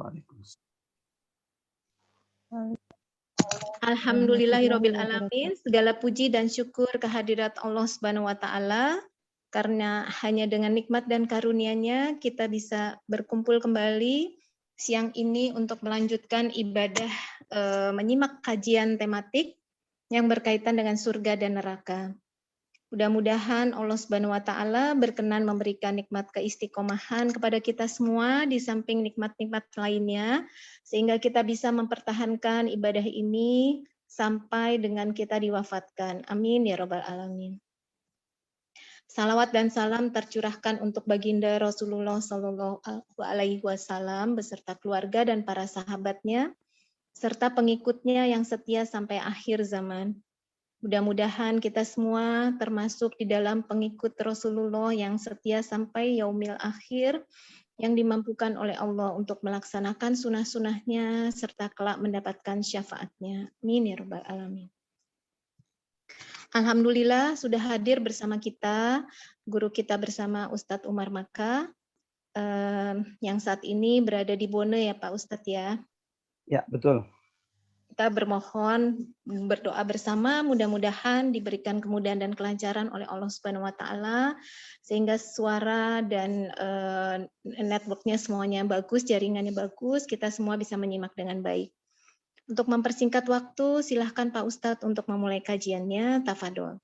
Waalaikumsalam. Alhamdulillahirabbil alamin. Segala puji dan syukur kehadirat Allah Subhanahu wa taala, karena hanya dengan nikmat dan karunia-Nya kita bisa berkumpul kembali siang ini untuk melanjutkan ibadah menyimak kajian tematik yang berkaitan dengan surga dan neraka. Mudah-mudahan Allah Subhanahu wa taala berkenan memberikan nikmat keistiqomahan kepada kita semua di samping nikmat-nikmat lainnya, sehingga kita bisa mempertahankan ibadah ini sampai dengan kita diwafatkan. Amin ya rabbal alamin. Salawat dan salam tercurahkan untuk baginda Rasulullah Shallallahu Alaihi Wasallam beserta keluarga dan para sahabatnya, serta pengikutnya yang setia sampai akhir zaman. Mudah-mudahan kita semua termasuk di dalam pengikut Rasulullah yang setia sampai yaumil akhir, yang dimampukan oleh Allah untuk melaksanakan sunnah-sunnahnya serta kelak mendapatkan syafaatnya. Amin ya rabbal alamin. Alhamdulillah sudah hadir bersama kita guru kita bersama Ustadz Umar Maka yang saat ini berada di Bone ya Pak Ustadz ya. Ya, betul. Kita bermohon, berdoa bersama, mudah-mudahan diberikan kemudahan dan kelancaran oleh Allah Subhanahu wa taala sehingga suara dan networknya semuanya bagus, jaringannya bagus, kita semua bisa menyimak dengan baik. Untuk mempersingkat waktu, silahkan Pak Ustadz untuk memulai kajiannya. Tafadhol.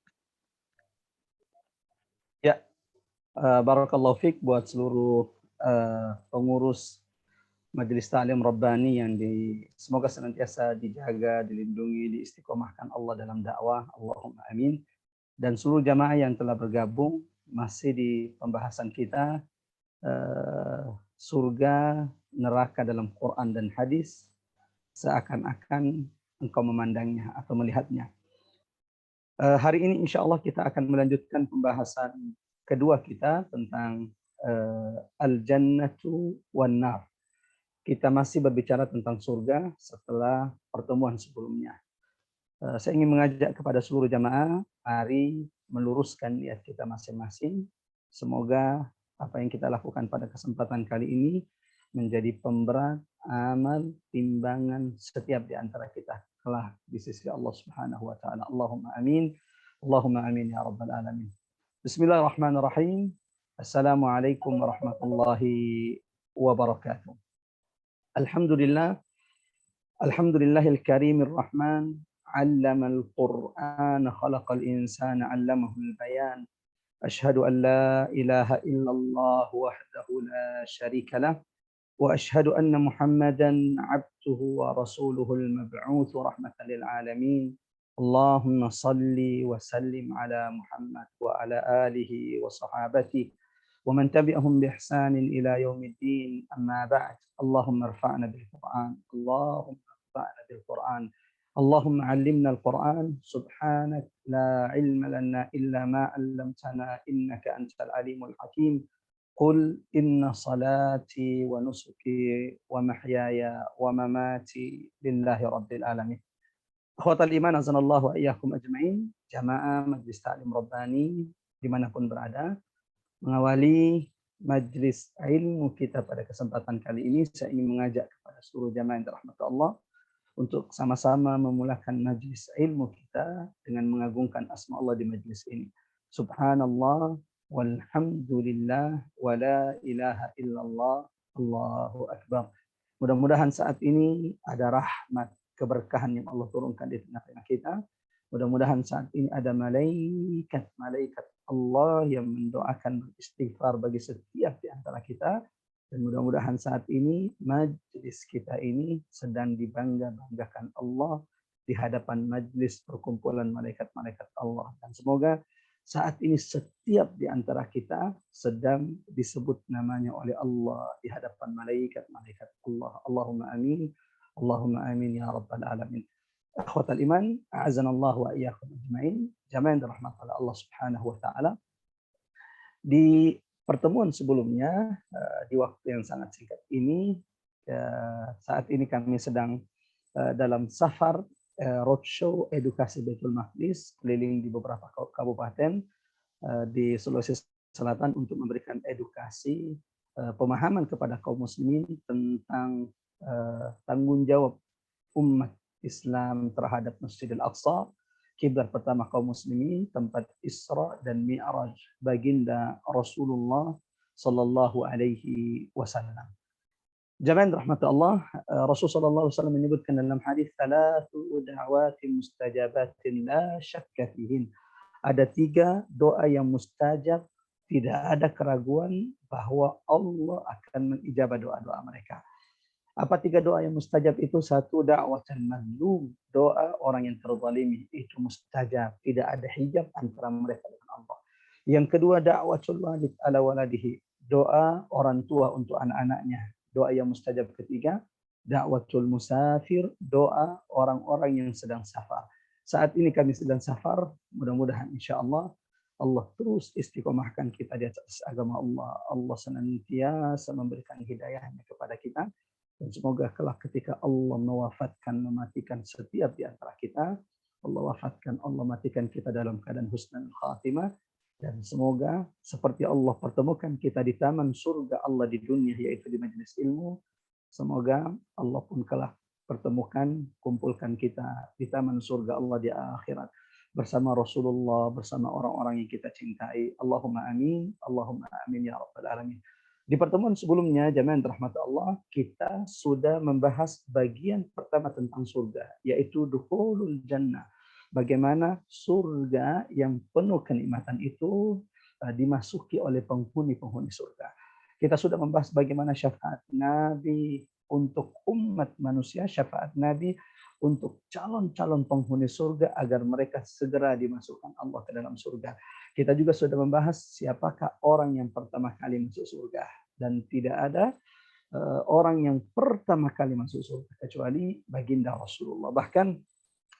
Ya, barakallahu fiik buat seluruh pengurus Majelis Ta'lim Rabbani yang semoga senantiasa dijaga, dilindungi, diistiqomahkan Allah dalam dakwah. Allahumma amin. Dan seluruh jamaah yang telah bergabung masih di pembahasan kita surga, neraka dalam Quran dan hadis, seakan-akan engkau memandangnya atau melihatnya. Hari ini insya Allah kita akan melanjutkan pembahasan kedua kita tentang al-jannatu wan nar. Kita masih berbicara tentang surga setelah pertemuan sebelumnya. Saya ingin mengajak kepada seluruh jamaah, mari meluruskan niat kita masing-masing. Semoga apa yang kita lakukan pada kesempatan kali ini menjadi pemberat amal timbangan setiap di antara kita kelak di sisi Allah Subhanahu wa taala. Allahumma amin. Allahumma amin ya rabbal alamin. Bismillahirrahmanirrahim. Assalamualaikum warahmatullahi wabarakatuh. Alhamdulillah, alhamdulillahil karimir rahman, 'allamal qur'ana khalaqal insana 'allamahul bayan. Asyhadu an la ilaha illallah wahdahu la syarika lah wa asyhadu anna Muhammadan 'abduhu wa rasuluhul mab'uts rahmatan lil alamin. Allahumma salli wa sallim ala Muhammad wa ala alihi wa sahabatihi ومن تبعهم بإحسان إلى يوم الدين أما بعد اللهم ارفعنا بالقرآن اللهم ارفعنا بالقرآن اللهم علمنا القرآن سبحانك لا علم لنا إلا ما علمتنا إنك أنت العليم الحكيم قل إن صلاتي ونسكي ومحياي ومماتي لله رب العالمين. Akhwatal iman azanallahu wa iyyakum ajmain. Jamaah Majelis Ta'lim Rabbani dimanapun berada, mengawali majlis ilmu kita pada kesempatan kali ini, saya ingin mengajak kepada seluruh jamaah yang dirahmati Allah untuk sama-sama memulakan majlis ilmu kita dengan mengagungkan asma Allah di majlis ini. Subhanallah walhamdulillah wa la ilaha illallah Allahu akbar. Mudah-mudahan saat ini ada rahmat, keberkahan yang Allah turunkan di tengah-tengah kita. Mudah-mudahan saat ini ada malaikat Allah yang mendoakan beristighfar bagi setiap di antara kita. Dan mudah-mudahan saat ini majlis kita ini sedang dibangga-banggakan Allah di hadapan majlis perkumpulan malaikat-malaikat Allah. Dan semoga saat ini setiap di antara kita sedang disebut namanya oleh Allah di hadapan malaikat-malaikat Allah. Allahumma amin. Allahumma amin ya rabbal alamin. Akhwatal iman, a'azanallahu wa iyyakum ajmain. Jamaah yang dirahmati oleh Allah Subhanahu wa taala. Di pertemuan sebelumnya, di waktu yang sangat singkat ini, saat ini kami sedang dalam safar roadshow edukasi Baitul Maqdis keliling di beberapa kabupaten di Sulawesi Selatan untuk memberikan edukasi pemahaman kepada kaum muslimin tentang tanggung jawab umat Islam terhadap Masjidil Aqsa, kiblat pertama kaum muslimin, tempat Isra dan Mi'raj baginda Rasulullah sallallahu alaihi wasallam. Jamaah rahmat Allah, Rasul sallallahu alaihi wasallam menyebutkan dalam hadis salatu da'awatin mustajabatin la syakka fihin. Ada 3 doa yang mustajab, tidak ada keraguan bahwa Allah akan mengijabah doa-doa mereka. Apa 3 doa yang mustajab itu? 1, da'watul mazlum, doa orang yang terzalimi, itu mustajab, tidak ada hijab antara mereka dengan Allah. Yang kedua, da'watul walid ala waladihi, doa orang tua untuk anak-anaknya, doa yang mustajab. Ketiga, da'watul musafir, doa orang-orang yang sedang safar. Saat ini kami sedang safar, mudah-mudahan insyaallah Allah terus istiqomahkan kita di atas agama Allah. Allah senantiasa memberikan hidayahnya kepada kita. Dan semoga kelak ketika Allah mewafatkan, mematikan setiap di antara kita, Allah wafatkan, Allah matikan kita dalam keadaan husnul khatimah. Dan semoga seperti Allah pertemukan kita di taman surga Allah di dunia, yaitu di majelis ilmu. Semoga Allah pun kelak pertemukan, kumpulkan kita di taman surga Allah di akhirat. Bersama Rasulullah, bersama orang-orang yang kita cintai. Allahumma amin, Allahumma amin ya rabbal alamin. Di pertemuan sebelumnya, jamaah rahmat Allah, kita sudah membahas bagian pertama tentang surga, yaitu dukhulul jannah. Bagaimana surga yang penuh kenikmatan itu dimasuki oleh penghuni-penghuni surga. Kita sudah membahas bagaimana syafaat Nabi untuk umat manusia, syafaat Nabi untuk calon-calon penghuni surga agar mereka segera dimasukkan Allah ke dalam surga. Kita juga sudah membahas siapakah orang yang pertama kali masuk surga. Dan tidak ada orang yang pertama kali masuk surga kecuali baginda Rasulullah. Bahkan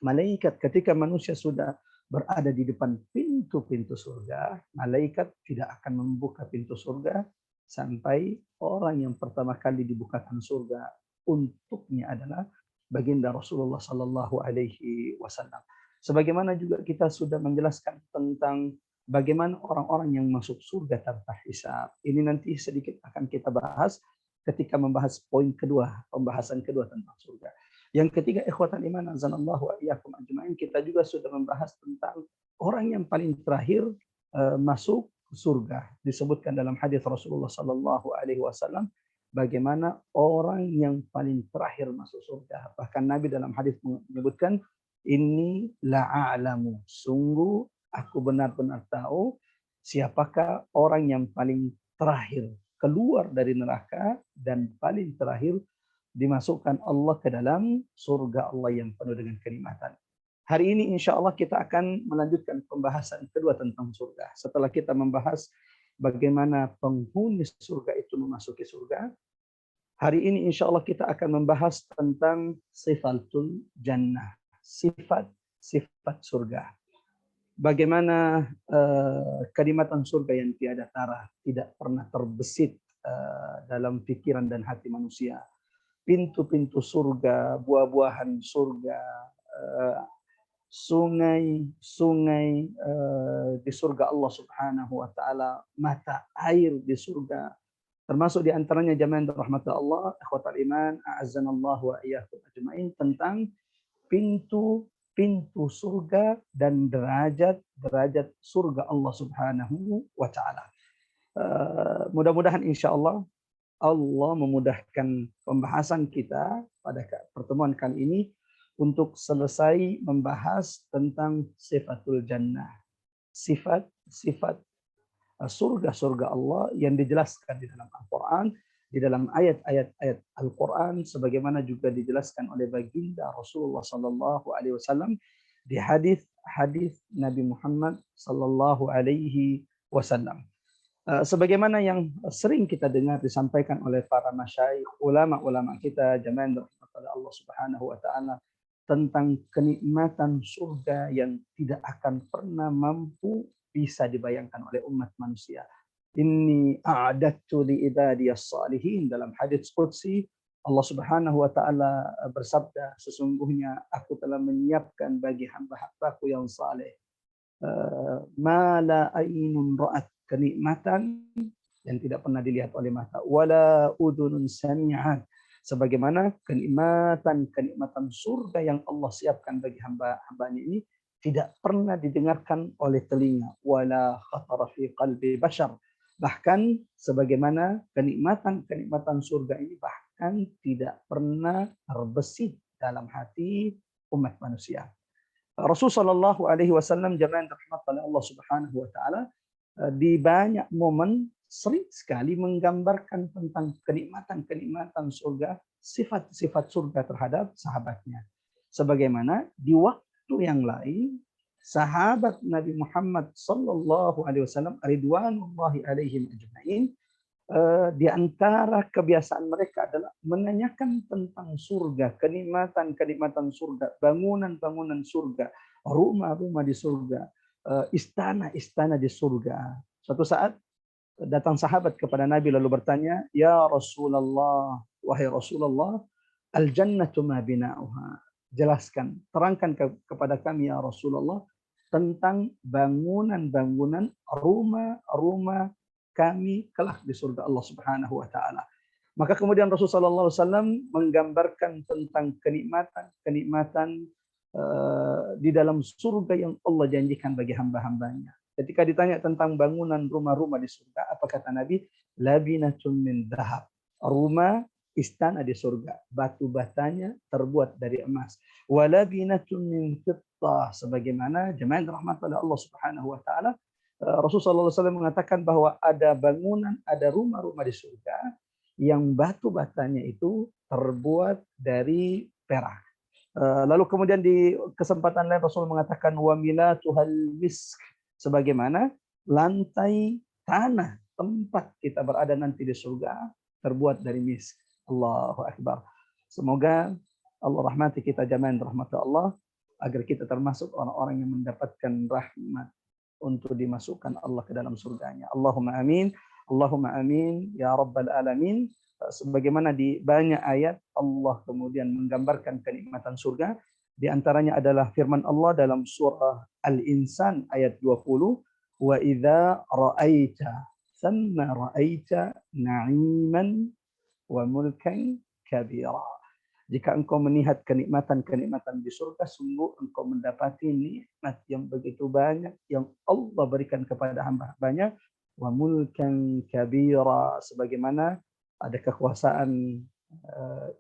malaikat ketika manusia sudah berada di depan pintu-pintu surga, malaikat tidak akan membuka pintu surga sampai orang yang pertama kali dibukakan surga untuknya adalah baginda Rasulullah sallallahu alaihi wasallam. Sebagaimana juga kita sudah menjelaskan tentang bagaimana orang-orang yang masuk surga tanpa hisab. Ini nanti sedikit akan kita bahas ketika membahas poin kedua, pembahasan kedua tentang surga. Yang ketiga, ikhwatan iman azanallahu wa iyyakum ajmain, kita juga sudah membahas tentang orang yang paling terakhir masuk surga. Disebutkan dalam hadis Rasulullah sallallahu alaihi wasallam bagaimana orang yang paling terakhir masuk surga. Bahkan Nabi dalam hadis menyebutkan, inni la'alamu, sungguh aku benar-benar tahu siapakah orang yang paling terakhir keluar dari neraka dan paling terakhir dimasukkan Allah ke dalam surga Allah yang penuh dengan kenikmatan. Hari ini insya Allah kita akan melanjutkan pembahasan kedua tentang surga. Setelah kita membahas bagaimana penghuni surga itu memasuki surga, hari ini insya Allah kita akan membahas tentang sifatul jannah, sifat surga. Bagaimana kenikmatan surga yang tiada tara, tidak pernah terbesit dalam pikiran dan hati manusia. Pintu-pintu surga, buah-buahan surga, sungai-sungai di surga Allah Subhanahu wa taala, mata air di surga. Termasuk di antaranya jamaah rahmat Allah, ikhwatal iman, a'azzanallahu wa iyyakum ajmain, tentang pintu surga dan derajat surga Allah Subhanahu wa taala. Mudah-mudahan insyaallah Allah memudahkan pembahasan kita pada pertemuan kali ini untuk selesai membahas tentang sifatul jannah, sifat surga Allah yang dijelaskan di dalam Al-Quran, di dalam ayat-ayat Al-Quran, sebagaimana juga dijelaskan oleh baginda Rasulullah Sallallahu Alaihi Wasallam di hadis Nabi Muhammad Sallallahu Alaihi Wasallam. Sebagaimana yang sering kita dengar disampaikan oleh para masyayikh, ulama-ulama kita, jamaah kepada Allah Subhanahu Wa Taala, tentang kenikmatan surga yang tidak akan pernah mampu bisa dibayangkan oleh umat manusia. Inni a'adattu li ibadiyas salihin, dalam hadits qudsi Allah Subhanahu wa taala bersabda, sesungguhnya aku telah menyiapkan bagi hamba-hambaku yang saleh ma la ainun ra'at, kenikmatan yang tidak pernah dilihat oleh mata, wala udhunun sami'at, Sebagaimana kenikmatan surga yang Allah siapkan bagi hamba-hambanya ini tidak pernah didengarkan oleh telinga, wala khatara fi qalbi bashar. Bahkan sebagaimana kenikmatan surga ini bahkan tidak pernah terbesit dalam hati umat manusia. Rasul Shallallahu Alaihi Wasallam jemaah yang dirahmati oleh Allah Subhanahu Wa Taala di banyak momen sering sekali menggambarkan tentang kenikmatan surga, sifat-sifat surga terhadap sahabatnya. Sebagaimana di waktu yang lain sahabat Nabi Muhammad sallallahu alaihi wasallam ridwanullahi alaihim ajmain, di antara kebiasaan mereka adalah menanyakan tentang surga, kenikmatan surga, bangunan-bangunan surga, rumah-rumah di surga, istana-istana di surga. Suatu saat datang sahabat kepada Nabi lalu bertanya, "Ya Rasulullah, wahai Rasulullah, al-jannatu ma bina'uha." Jelaskan, terangkan kepada kami ya Rasulullah tentang bangunan-bangunan rumah-rumah kami kelak di surga Allah Subhanahu wa taala. Maka kemudian Rasulullah SAW menggambarkan tentang kenikmatan di dalam surga yang Allah janjikan bagi hamba-hambanya. Ketika ditanya tentang bangunan rumah-rumah di surga, apa kata Nabi? Labinatun min dhahab. Rumah istana di surga, batu batanya terbuat dari emas. Walabinatun min fiddah, sebagaimana jemaah rahmat oleh Allah Subhanahu wa taala, Rasulullah SAW mengatakan bahwa ada bangunan, ada rumah-rumah di surga yang batu batanya itu terbuat dari perak. Lalu kemudian di kesempatan lain Rasul mengatakan wa milatuhal misk, sebagaimana lantai tanah tempat kita berada nanti di surga terbuat dari misk. Allahu Akbar. Semoga Allah rahmati kita jamaah rahmat Allah agar kita termasuk orang-orang yang mendapatkan rahmat untuk dimasukkan Allah ke dalam surganya. Allahumma amin. Allahumma amin ya rabbal alamin. Sebagaimana di banyak ayat Allah kemudian menggambarkan kenikmatan surga. Di antaranya adalah firman Allah dalam surah Al-Insan ayat 20. Wa idza ra'aita thamma ra'aita na'iman wa mulkan kabira. Jika engkau melihat kenikmatan-kenikmatan di surga, sungguh engkau mendapati nikmat yang begitu banyak yang Allah berikan kepada hamba-hambanya. Wa mulkan kabira, sebagaimana ada kekuasaan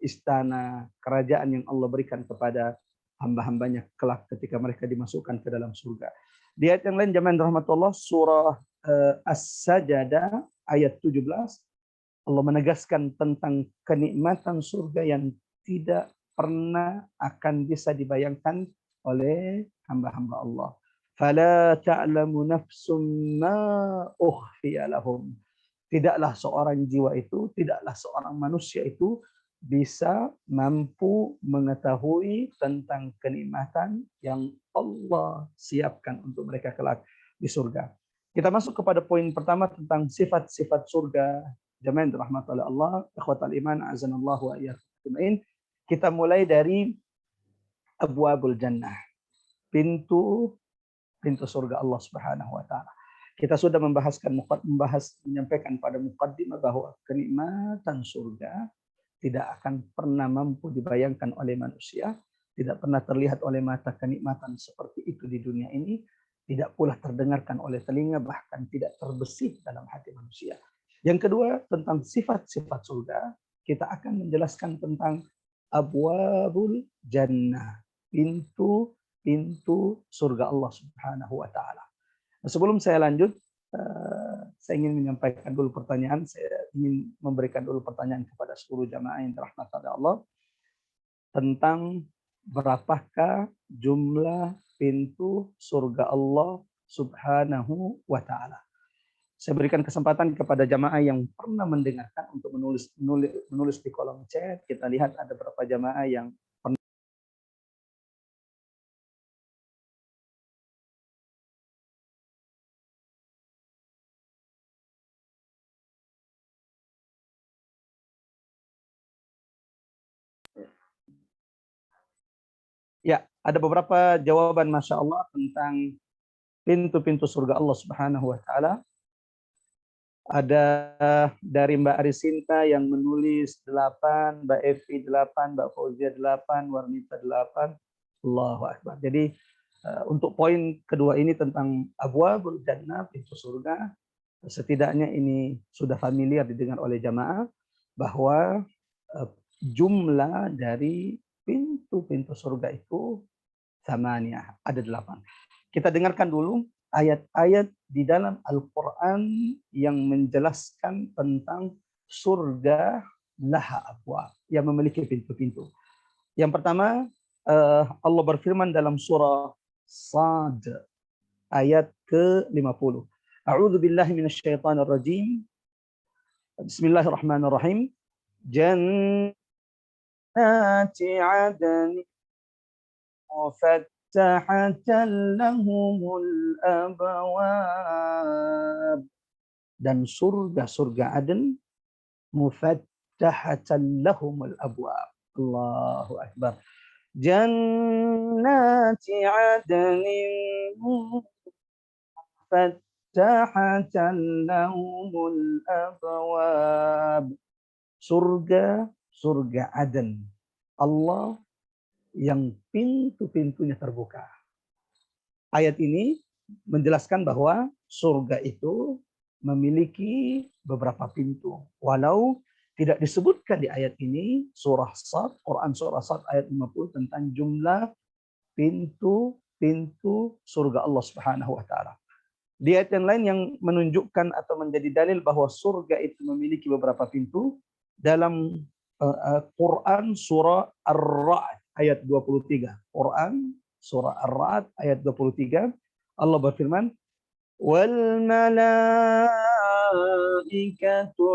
istana, kerajaan yang Allah berikan kepada hamba-hambanya kelak ketika mereka dimasukkan ke dalam surga. Di ayat yang lain jemaah rahmatullah, surah As-Sajdah ayat 17, Allah menegaskan tentang kenikmatan surga yang tidak pernah akan bisa dibayangkan oleh hamba-hamba Allah. Fala ta'lamu nafsum ma ukhfiya lahum. Tidaklah seorang jiwa itu, tidaklah seorang manusia itu bisa mampu mengetahui tentang kenikmatan yang Allah siapkan untuk mereka kelak di surga. Kita masuk kepada poin pertama tentang sifat-sifat surga. Jemaah dirahmati oleh Allah, ikhwatal iman, azanallahu wa iyyakum. Kita mulai dari abwabul jannah, pintu surga Allah Subhanahu wa taala. Kita sudah menyampaikan pada muqaddimah bahwa kenikmatan surga tidak akan pernah mampu dibayangkan oleh manusia, tidak pernah terlihat oleh mata kenikmatan seperti itu di dunia ini, tidak pula terdengarkan oleh telinga, bahkan tidak terbesit dalam hati manusia. Yang kedua, tentang sifat-sifat surga, kita akan menjelaskan tentang abwabul jannah, pintu surga Allah Subhanahu wa taala. Sebelum saya lanjut, saya ingin menyampaikan dulu pertanyaan. Saya ingin memberikan dulu pertanyaan kepada seluruh jamaah yang dirahmati oleh Allah tentang berapakah jumlah pintu surga Allah Subhanahu wa taala. Saya berikan kesempatan kepada jamaah yang pernah mendengarkan untuk menulis di kolom chat. Kita lihat ada berapa jamaah yang pernah. Ya, ada beberapa jawaban Masya Allah tentang pintu-pintu surga Allah Subhanahu wa taala. Ada dari Mbak Arisinta yang menulis 8, Mbak Evi 8, Mbak Fauzia 8, Warnita 8. Allahu Akbar. Jadi untuk poin kedua ini tentang abwabul jannah, pintu surga, setidaknya ini sudah familiar didengar oleh jamaah bahwa jumlah dari pintu-pintu surga itu samania, ada 8. Kita dengarkan dulu ayat-ayat di dalam Al-Quran yang menjelaskan tentang surga laha abwab, yang memiliki pintu-pintu. Yang pertama, Allah berfirman dalam surah Sad ayat ke-50. A'udzu billahi minasyaitonir rajim. Bismillahirrahmanirrahim. Jannati 'adnin mufattahatan lahumul abwab. Dan surga-surga Aden mufattahatan lahumul abwab. Allahu Akbar. Jannati 'adnin mufattahatan lahumul abwab. Surga Aden. Allah yang pintu-pintunya terbuka. Ayat ini menjelaskan bahwa surga itu memiliki beberapa pintu. Walau tidak disebutkan di ayat ini, surah Sad, Quran surah Sad ayat 50 tentang jumlah pintu-pintu surga Allah Subhanahu wa taala. Di ayat yang lain yang menunjukkan atau menjadi dalil bahwa surga itu memiliki beberapa pintu dalam Quran surah Ar-Ra'd ayat 23. Quran surah Ar-Ra'd ayat 23. Allah berfirman, "Wal malaikatu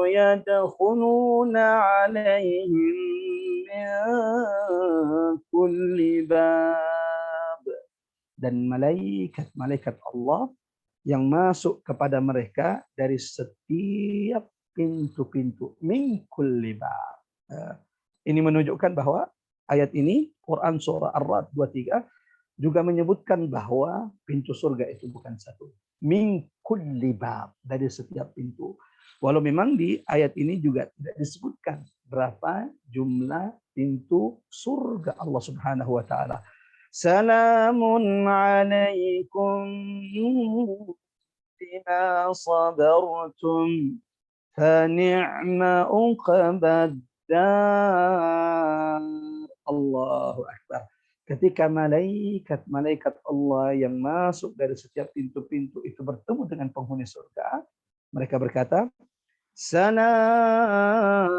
yadkhuluna 'alaihim min kulli bab." Dan malaikat Allah yang masuk kepada mereka dari setiap pintu-pintu, min kulli bab. Ini menunjukkan bahwa ayat ini Quran surah Ar-Ra'd 23 juga menyebutkan bahwa pintu surga itu bukan satu, min kulli bab, dari setiap pintu. Walau memang di ayat ini juga tidak disebutkan berapa jumlah pintu surga Allah Subhanahu wa taala. Salamun alaikum bima sabartum fa ni'ma uqbad dar. Allahu Akbar. Ketika malaikat Allah yang masuk dari setiap pintu-pintu itu bertemu dengan penghuni surga, mereka berkata, Salam.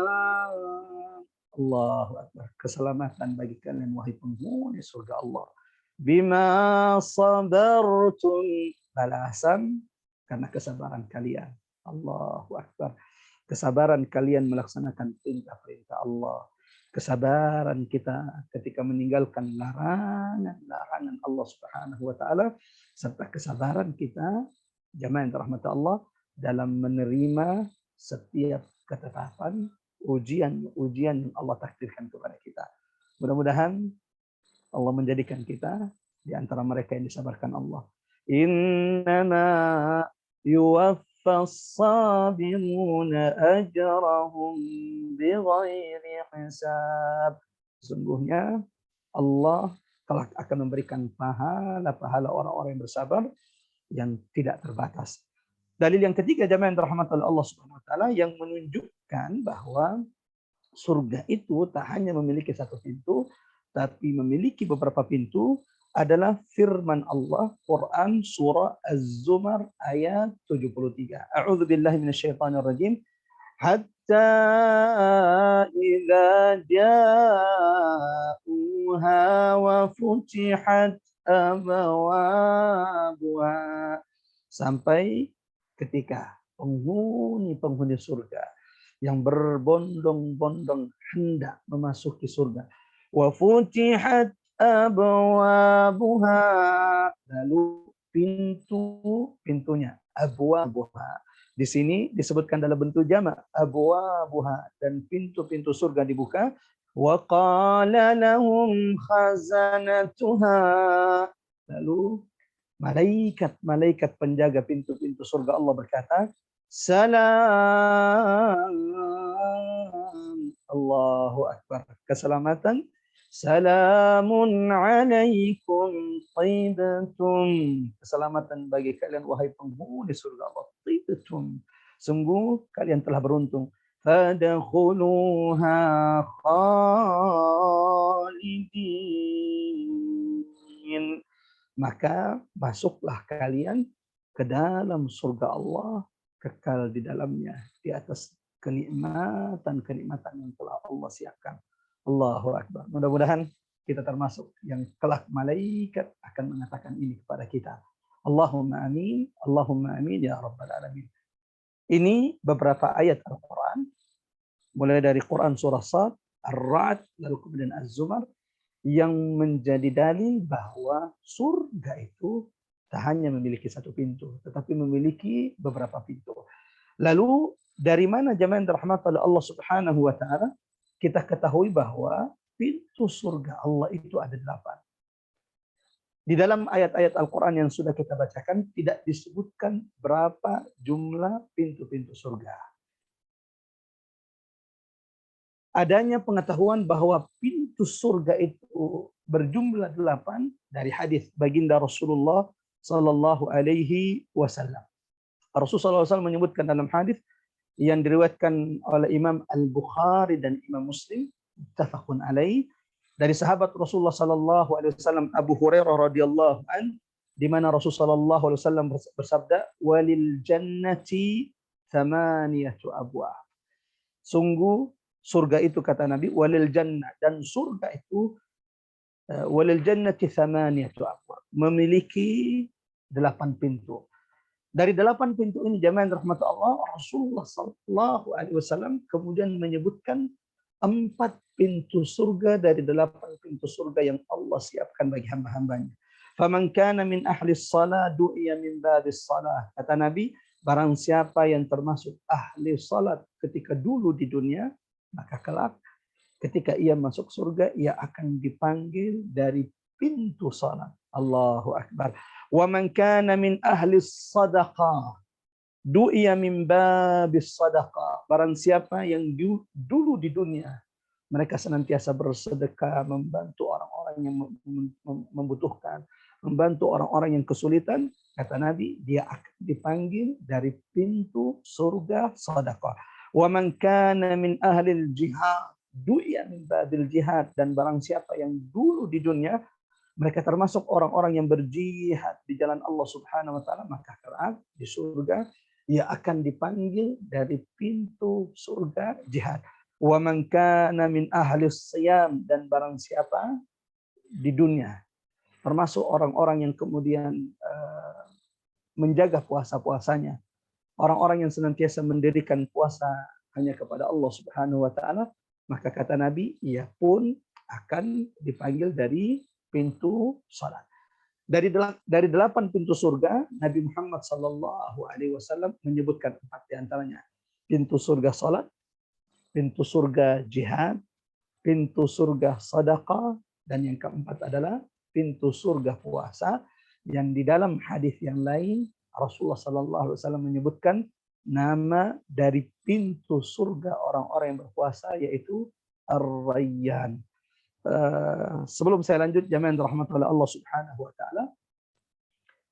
Allahu Akbar. Keselamatan bagi kalian wahai penghuni surga Allah. Bima sabartum. Balasan karena kesabaran kalian. Allahu Akbar. Kesabaran kalian melaksanakan perintah-perintah Allah. Kesabaran kita ketika meninggalkan larangan Allah Subhanahu wa taala, serta kesabaran kita jamaah yang dirahmati Allah dalam menerima setiap ketetapan ujian yang Allah takdirkan kepada kita. Mudah-mudahan Allah menjadikan kita di antara mereka yang disabarkan Allah. Innama yuwaffas sabiruna ajrahum bighairi hisab. Sesungguhnya Allah kelak akan memberikan pahala orang-orang yang bersabar yang tidak terbatas. Dalil yang ketiga jamaah yang dirahmati oleh Allah Subhanahu wa taala yang menunjukkan bahwa surga itu tak hanya memiliki satu pintu tapi memiliki beberapa pintu adalah firman Allah Quran surah Az-Zumar ayat 73. A'udzu billahi minasyaitonir rajim. Hatta idza ja'uha wa futihat abwabuha. Sampai ketika penghuni surga yang berbondong-bondong hendak memasuki surga. Wa futihat abwabuha. Lalu pintunya abwabuha. Di sini disebutkan dalam bentuk jamak abwabuha, dan pintu-pintu surga dibuka. Wa qala lahum khazanatuha. Lalu malaikat penjaga pintu-pintu surga Allah berkata, salam. Allahu Akbar. Keselamatan. Salamun alaikum tibtum. Keselamatan bagi kalian wahai penghuni surga Allah. Tibtum. Sungguh kalian telah beruntung. Fadkhuluha khalidin. Maka masuklah kalian ke dalam surga Allah, kekal di dalamnya, di atas kenikmatan-kenikmatan yang telah Allah siapkan. Allahu Akbar. Mudah-mudahan kita termasuk yang kelak malaikat akan mengatakan ini kepada kita. Allahumma amin, Allahumma amin ya rabbal alamin. Ini beberapa ayat Al-Quran, mulai dari Quran surah Sad, Ar-Ra'd, lalu kemudian Az-Zumar, yang menjadi dalil bahwa surga itu tak hanya memiliki satu pintu, tetapi memiliki beberapa pintu. Lalu dari mana jemaah yang dirahmati oleh Allah Subhanahu wa taala? Kita ketahui bahwa pintu surga Allah itu ada 8. Di dalam ayat-ayat Al-Quran yang sudah kita bacakan tidak disebutkan berapa jumlah pintu-pintu surga. Adanya pengetahuan bahwa pintu surga itu berjumlah 8 dari hadis baginda Rasulullah Sallallahu Alaihi Wasallam. Rasulullah SAW menyebutkan dalam hadis yang diriwayatkan oleh Imam Al-Bukhari dan Imam Muslim, muttafaqun alaih, dari sahabat Rasulullah Sallallahu Alaihi Wasallam Abu Hurairah radhiyallahu an, di mana Rasulullah Sallallahu Alaihi Wasallam bersabda, walil jannati thamaniyatu abwab. Sungguh surga itu, kata Nabi, walil jannah, dan surga itu walil jannati thamaniyatu abwab, memiliki 8 pintu. Dari 8 pintu ini jemaah yang dirahmati Allah, Rasulullah Sallallahu Alaihi Wasallam kemudian menyebutkan 4 pintu surga dari 8 pintu surga yang Allah siapkan bagi hamba-hambanya. Faman kana min ahli shalah du'iya min babis salah. Kata Nabi, barang siapa yang termasuk ahli salat ketika dulu di dunia, maka kelak ketika ia masuk surga, ia akan dipanggil dari pintu salat. Allahu Akbar. Wa man kana min ahli sadaqah du'iya min babis sadaqah. Barang siapa yang dulu di dunia mereka senantiasa bersedekah, membantu orang-orang yang membutuhkan, membantu orang-orang yang kesulitan, kata Nabi, dia akan dipanggil dari pintu surga sedekah. Wa man kana min ahli jihad du'iya min babil jihad. Dan barang siapa yang dulu di dunia mereka termasuk orang-orang yang berjihad di jalan Allah Subhanahu wa taala, maka kelak di surga ia akan dipanggil dari pintu surga jihad. Wa man kana min ahli siyam, dan barang siapa di dunia termasuk orang-orang yang kemudian menjaga puasa-puasanya, orang-orang yang senantiasa mendirikan puasa hanya kepada Allah Subhanahu wa taala, maka kata Nabi, ia pun akan dipanggil dari pintu salat. Dari 8 pintu surga, Nabi Muhammad Sallallahu Alaihi Wasallam menyebutkan 4 diantaranya. Pintu surga salat, pintu surga jihad, pintu surga sedekah, dan yang keempat adalah pintu surga puasa. Yang di dalam hadis yang lain Rasulullah Sallallahu Alaihi Wasallam menyebutkan nama dari pintu surga orang-orang yang berpuasa, yaitu Ar-Rayyan. Sebelum saya lanjut, jemaah yang dirahmati oleh Allah Subhanahu wa taala,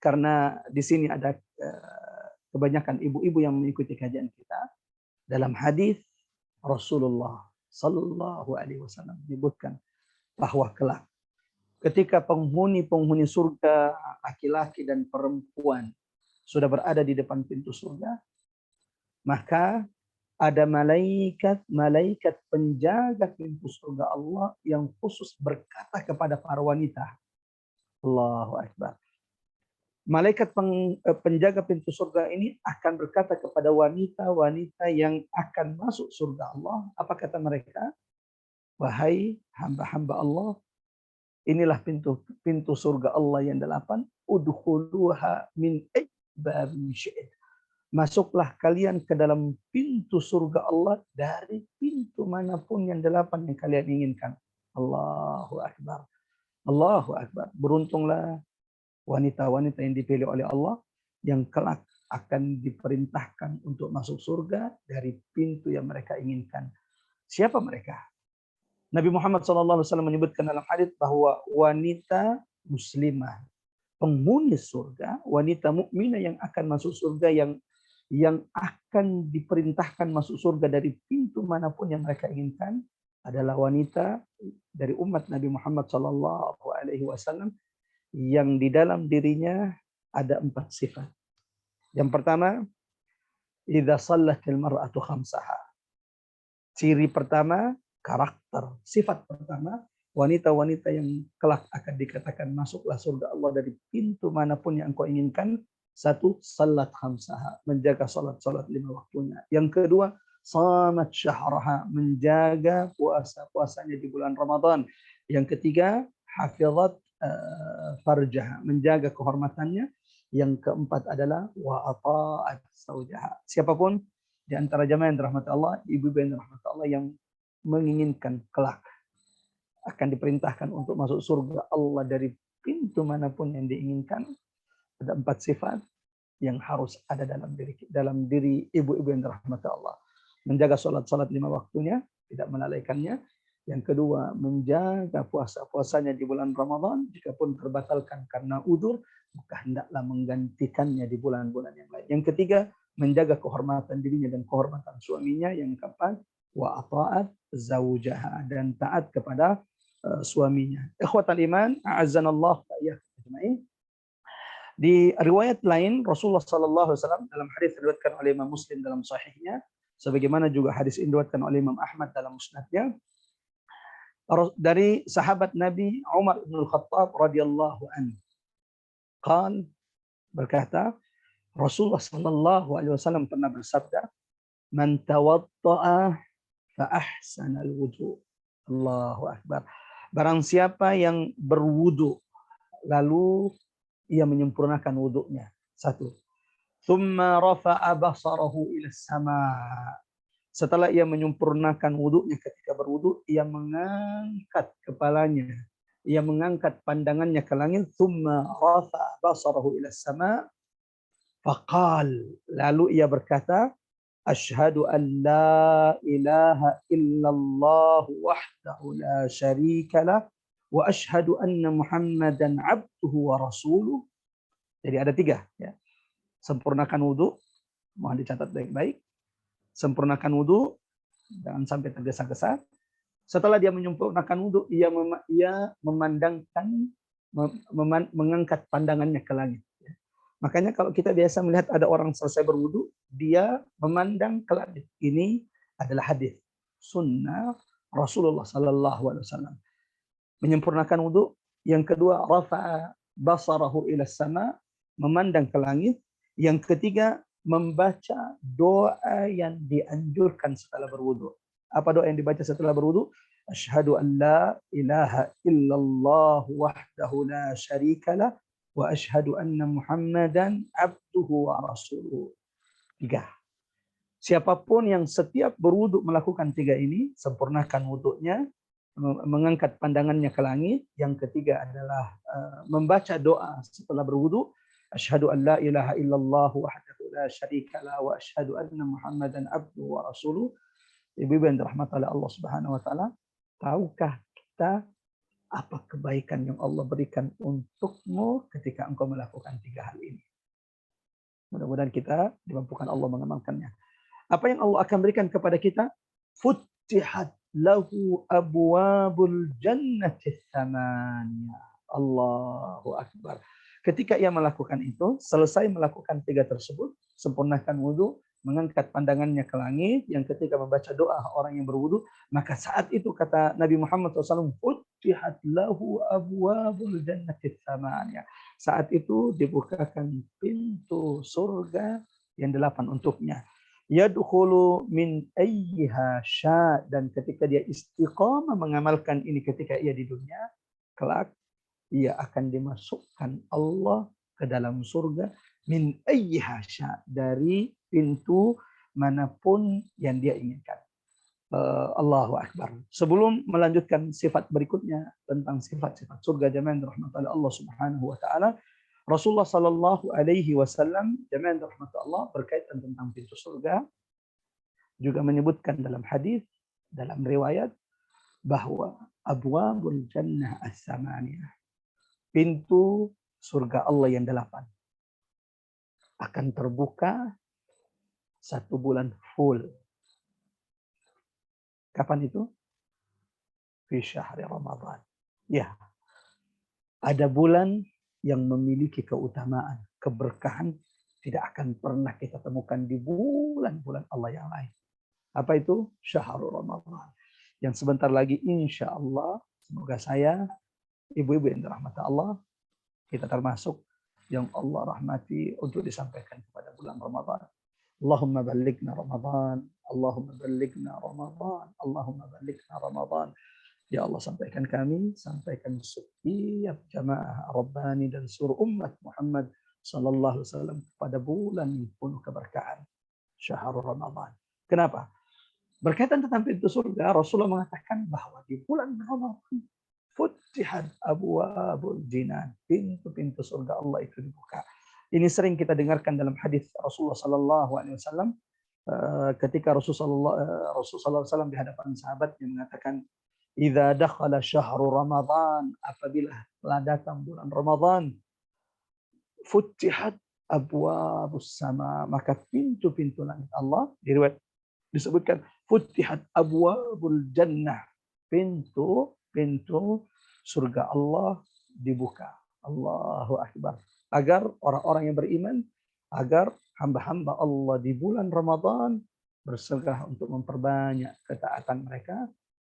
karena di sini ada kebanyakan ibu-ibu yang mengikuti kajian kita, dalam hadis Rasulullah Sallallahu Alaihi Wasallam menyebutkan bahwa kelak ketika penghuni-penghuni surga laki-laki dan perempuan sudah berada di depan pintu surga, maka ada malaikat penjaga pintu surga Allah yang khusus berkata kepada para wanita. Allahu Akbar. Malaikat penjaga pintu surga ini akan berkata kepada wanita-wanita yang akan masuk surga Allah. Apa kata mereka? Wahai hamba-hamba Allah, inilah pintu surga Allah yang 8. Udkhuluha min aybabin syi'it. Masuklah kalian ke dalam pintu surga Allah dari pintu manapun yang 8 yang kalian inginkan. Allahu Akbar. Allahu Akbar. Beruntunglah wanita-wanita yang dipilih oleh Allah yang kelak akan diperintahkan untuk masuk surga dari pintu yang mereka inginkan. Siapa mereka? Nabi Muhammad SAW menyebutkan dalam hadits bahwa wanita muslimah, penghuni surga, wanita mukminah yang akan masuk surga, yang akan diperintahkan masuk surga dari pintu manapun yang mereka inginkan, adalah wanita dari umat Nabi Muhammad SAW yang di dalam dirinya ada 4 sifat. Yang pertama, idza shallatil mar'atu khamsaha. Ciri pertama, karakter. Sifat pertama, wanita-wanita yang kelak akan dikatakan masuklah surga Allah dari pintu manapun yang engkau inginkan. 1, salat khamsaha, menjaga salat 5 waktunya. Yang kedua, samat syahraha, menjaga puasa-puasanya di bulan Ramadan. Yang ketiga, hafizat farjaha, menjaga kehormatannya. Yang keempat adalah wa ata'at zaujaha. Siapapun di antara jamaah yang dirahmati Allah, ibu-ibu yang dirahmati Allah yang menginginkan kelak akan diperintahkan untuk masuk surga Allah dari pintu manapun yang diinginkan, ada 4 sifat yang harus ada dalam diri ibu-ibu yang dirahmati Allah. Menjaga salat 5 waktunya, tidak melalaikannya. Yang kedua, menjaga puasa-puasanya di bulan Ramadan. Jika pun terbatalkan karena udzur, maka hendaklah menggantikannya di bulan-bulan yang lain. Yang ketiga, menjaga kehormatan dirinya dan kehormatan suaminya. Yang keempat, wa ata'at zaujaha, dan taat kepada suaminya. Ikhwatal iman, a'azzanallah wa iyyakum ajma'in. Di riwayat lain, Rasulullah SAW dalam hadis diriwayatkan oleh Imam Muslim dalam sahihnya, sebagaimana juga hadis ini diriwayatkan oleh Imam Ahmad dalam musnadnya, dari sahabat Nabi Umar bin Khattab radhiyallahu anhu. Berkata, Rasulullah sallallahu alaihi wasallam pernah bersabda, "Man tawadda'a fa ahsana al-wudu." Allahu akbar. Barang siapa yang berwudu lalu ia menyempurnakan wudunya. 1. Tsumma rafa'a basarahu ila sama'. Setelah ia menyempurnakan wudunya, ketika berwudu, ia mengangkat kepalanya, ia mengangkat pandangannya ke langit. Tsumma rafa'a basarahu ila sama'. Faqal, lalu ia berkata, asyhadu an la ilaha illallah wahdahu la syarika lah, wa asyhadu anna Muhammadan abduhu wa rasuluh. Jadi ada 3 ya. Sempurnakan wudu, mohon dicatat baik-baik. Sempurnakan wudu, jangan sampai tergesa-gesa. Setelah dia menyempurnakan wudu, ia memandangkan, mengangkat pandangannya ke langit. Makanya kalau kita biasa melihat ada orang selesai berwudu, dia memandang ke langit. Ini adalah hadis sunnah Rasulullah Sallallahu Alaihi Wasallam. Menyempurnakan wudu. Yang kedua, rafa'a basarahu ila sama, memandang ke langit. Yang ketiga, membaca doa yang dianjurkan setelah berwudu. Apa doa yang dibaca setelah berwudu? Asyhadu an la ilaha illallah wahdahu la syarikalah, wa asyhadu anna Muhammadan abduhu wa rasuluh. 3. Siapapun yang setiap berwudu melakukan 3 ini, sempurnakan wudunya, mengangkat pandangannya ke langit. Yang ketiga adalah membaca doa setelah berwudu. Asyhadu an la ilaha illallah wahdahu la syarikalah wa asyhadu anna Muhammadan abduhu wa rasuluh. Ibu-ibu yang dirahmati oleh Allah Subhanahu wa taala, tahukah kita apa kebaikan yang Allah berikan untukmu ketika engkau melakukan 3 hal ini? Mudah-mudahan kita dimampukan Allah mengamalkannya. Apa yang Allah akan berikan kepada kita? Futihat lahu abwabul jannati tsamaniyah. Allahu akbar. Ketika ia melakukan itu, selesai melakukan 3 tersebut, sempurnakan wudu, mengangkat pandangannya ke langit, yang ketiga membaca doa orang yang berwudu, maka saat itu kata Nabi Muhammad SAW, futihat lahu abwabul jannati tsamaniyah. Saat itu dibukakan pintu surga yang 8 untuknya. Yadkhulu min ayyiha sya, dan ketika dia istiqamah mengamalkan ini ketika ia di dunia, kelak ia akan dimasukkan Allah ke dalam surga min ayyiha sya, dari pintu manapun yang dia inginkan. Allahu akbar. Sebelum melanjutkan sifat berikutnya tentang sifat-sifat surga jamaah yang dirahmati oleh Allah Subhanahu wa taala, Rasulullah Shallallahu Alaihi Wasallam, jemaah rahmat Allah, berkaitan tentang pintu surga, juga menyebutkan dalam hadis, dalam riwayat, bahwa abwabul jannah as-samaniyah, pintu surga Allah yang 8, akan terbuka 1 bulan full. Kapan itu? Fi syahri Ramadan. Ya, ada bulan yang memiliki keutamaan, keberkahan tidak akan pernah kita temukan di bulan-bulan Allah yang lain. Apa itu? Syahrul Ramadan. Yang sebentar lagi insya Allah, semoga saya, ibu-ibu yang dirahmati Allah, kita termasuk yang Allah rahmati untuk disampaikan kepada bulan Ramadan. Allahumma ballighna Ramadan, Allahumma ballighna Ramadan, Allahumma ballighna Ramadan. Ya Allah, sampaikan kami, sampaikan setiap jamaah Rabbani dan seluruh umat Muhammad sallallahu alaihi wasallam pada bulan penuh keberkahan, Syahrul Ramadan. Kenapa? Berkaitan tentang pintu surga, Rasulullah mengatakan bahwa di bulan Ramadan futihat abwabul jinan, pintu-pintu surga Allah itu dibuka. Ini sering kita dengarkan dalam hadis Rasulullah sallallahu alaihi wasallam ketika Rasulullah sallallahu alaihi wasallam di hadapan sahabat yang mengatakan, "Idza dakhala syahrul Ramadan", apabila telah datang bulan Ramadan, futihat abwabus sama, maka pintu-pintu langit Allah, diriwayat disebutkan futihat abwabul jannah, pintu surga Allah dibuka. Allahu akbar. Agar orang-orang yang beriman, agar hamba-hamba Allah di bulan Ramadan bersegera untuk memperbanyak ketaatan mereka,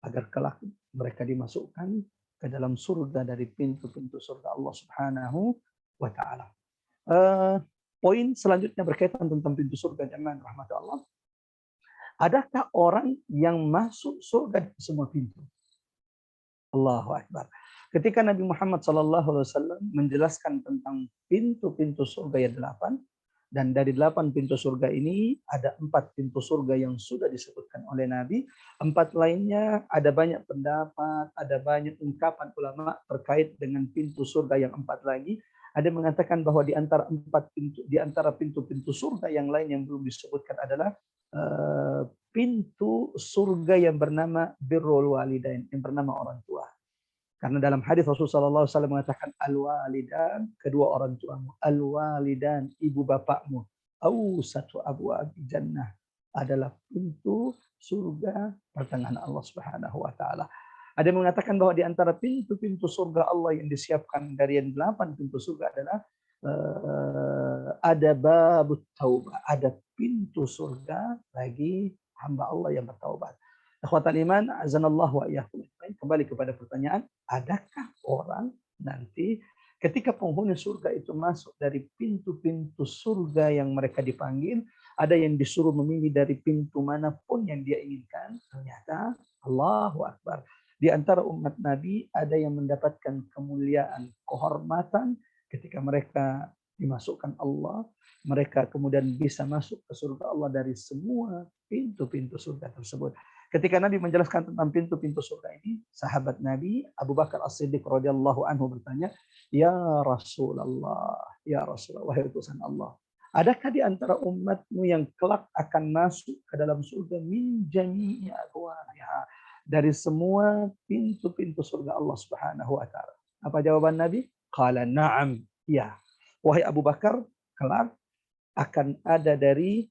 agar kelak mereka dimasukkan ke dalam surga dari pintu-pintu surga Allah Subhanahu wa taala. Poin selanjutnya berkaitan tentang pintu surga, jemaah rahmat Allah. Adakah orang yang masuk surga di semua pintu? Allahu akbar. Ketika Nabi Muhammad SAW menjelaskan tentang pintu-pintu surga yang 8, dan dari 8 pintu surga ini ada 4 pintu surga yang sudah disebutkan oleh Nabi. 4 lainnya ada banyak pendapat, ada banyak ungkapan ulama terkait dengan pintu surga yang 4 lagi. Ada yang mengatakan bahwa di antara 4 pintu, di antara pintu-pintu surga yang lain yang belum disebutkan adalah pintu surga yang bernama birrul walidain, yang bernama orang tua. Karena dalam hadis Rasulullah SAW mengatakan al-walidan, kedua orang tuamu, al-walidan, ibu bapakmu, awsatu abwabil jannah, adalah pintu surga pertengahan Allah Subhanahu wa taala. Ada yang mengatakan bahwa di antara pintu-pintu surga Allah yang disiapkan dari yang 8 pintu surga adalah ada babut taubah, ada pintu surga bagi hamba Allah yang bertaubat. Ikhwatal iman, azanallahu wa iyyakum. Kembali kepada pertanyaan, adakah orang nanti ketika penghuni surga itu masuk dari pintu-pintu surga yang mereka dipanggil, ada yang disuruh memilih dari pintu manapun yang dia inginkan? Ternyata Allahu akbar, di antara umat Nabi ada yang mendapatkan kemuliaan, kehormatan ketika mereka dimasukkan Allah, mereka kemudian bisa masuk ke surga Allah dari semua pintu-pintu surga tersebut. Ketika Nabi menjelaskan tentang pintu-pintu surga ini, sahabat Nabi Abu Bakar As-Siddiq radhiyallahu anhu bertanya, "Ya Rasulullah, ya Rasulullah, wahai utusan Allah, adakah di antara umatmu yang kelak akan masuk ke dalam surga min jami'i abwabiha, dari semua pintu-pintu surga Allah Subhanahu wa taala?" Apa jawaban Nabi? Qala na'am, ya. Wahai Abu Bakar, kelak akan ada dari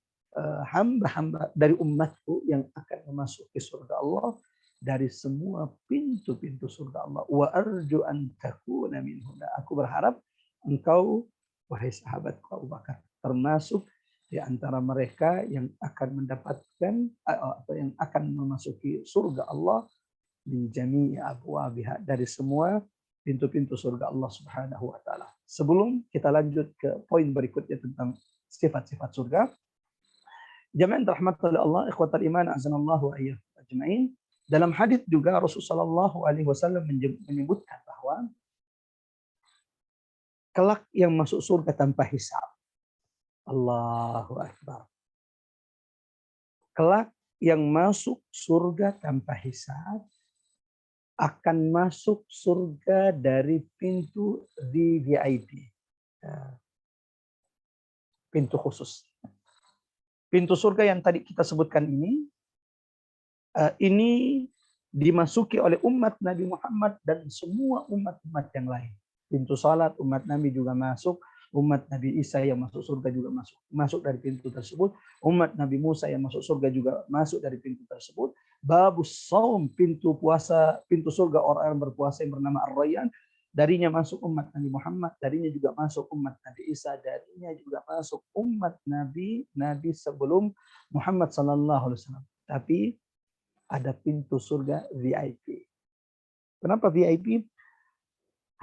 hamba-hamba dari umatku yang akan memasuki surga Allah dari semua pintu-pintu surga Allah. Wa arju an takuna minhum. Aku berharap engkau, wahai sahabatku Abu Bakar, termasuk di antara mereka yang akan mendapatkan atau yang akan memasuki surga Allah min jami'i abwabiha, dari semua pintu-pintu surga Allah Subhanahu wa taala. Sebelum kita lanjut ke poin berikutnya tentang sifat-sifat surga, jamaah rahmatullahi Allah, ikhwatal iman, azanallahu wa iyyakum ajmain. Dalam hadis juga Rasulullah sallallahu alaihi wasallam menyebutkan bahwa kelak yang masuk surga tanpa hisab. Allahu akbar. Kelak yang masuk surga tanpa hisab akan masuk surga dari pintu VVIP. Ya, pintu khusus. Pintu surga yang tadi kita sebutkan ini dimasuki oleh umat Nabi Muhammad dan semua umat-umat yang lain. Pintu salat umat Nabi juga masuk, umat Nabi Isa yang masuk surga juga masuk dari pintu tersebut, umat Nabi Musa yang masuk surga juga masuk dari pintu tersebut. Babus saum, pintu puasa, pintu surga orang yang berpuasa yang bernama Ar-Rayyan, darinya masuk umat Nabi Muhammad, darinya juga masuk umat Nabi Isa, darinya juga masuk umat Nabi sebelum Muhammad sallallahu alaihi wasallam. Tapi ada pintu surga VIP. Kenapa VIP?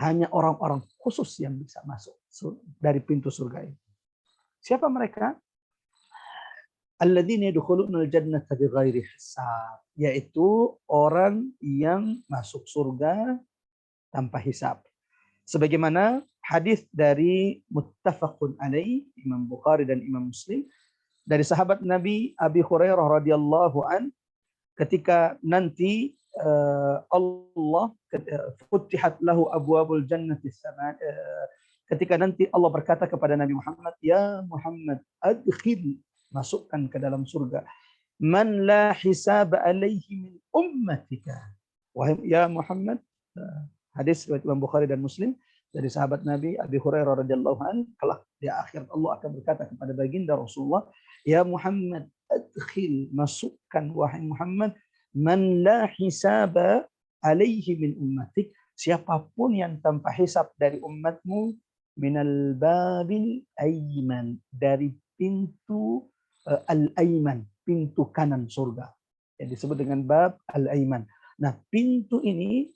Hanya orang-orang khusus yang bisa masuk dari pintu surga ini. Siapa mereka? Alladzina yadkhuluna al-jannata bighairi hisab, yaitu orang yang masuk surga tanpa hisab. Sebagaimana hadis dari muttafaqun alaih Imam Bukhari dan Imam Muslim dari sahabat Nabi Abi Hurairah radhiyallahu an, ketika nanti Allah futihat lahu abwabul jannati saman, ketika nanti Allah berkata kepada Nabi Muhammad, ya Muhammad adkhil, masukkan ke dalam surga man la hisab alaihi min ummatika. Wahai ya Muhammad, hadis riwayat Imam Bukhari dan Muslim dari sahabat Nabi Abi Hurairah radhiyallahu anhu, kelak di akhirat Allah akan berkata kepada baginda Rasulullah, ya Muhammad adkhil, masukkan wahai Muhammad man la hisaba alaihi min ummatik, siapapun yang tanpa hisab dari umatmu, minal babil aiman, dari pintu al-aiman, pintu kanan surga yang disebut dengan bab al-aiman. Nah, pintu ini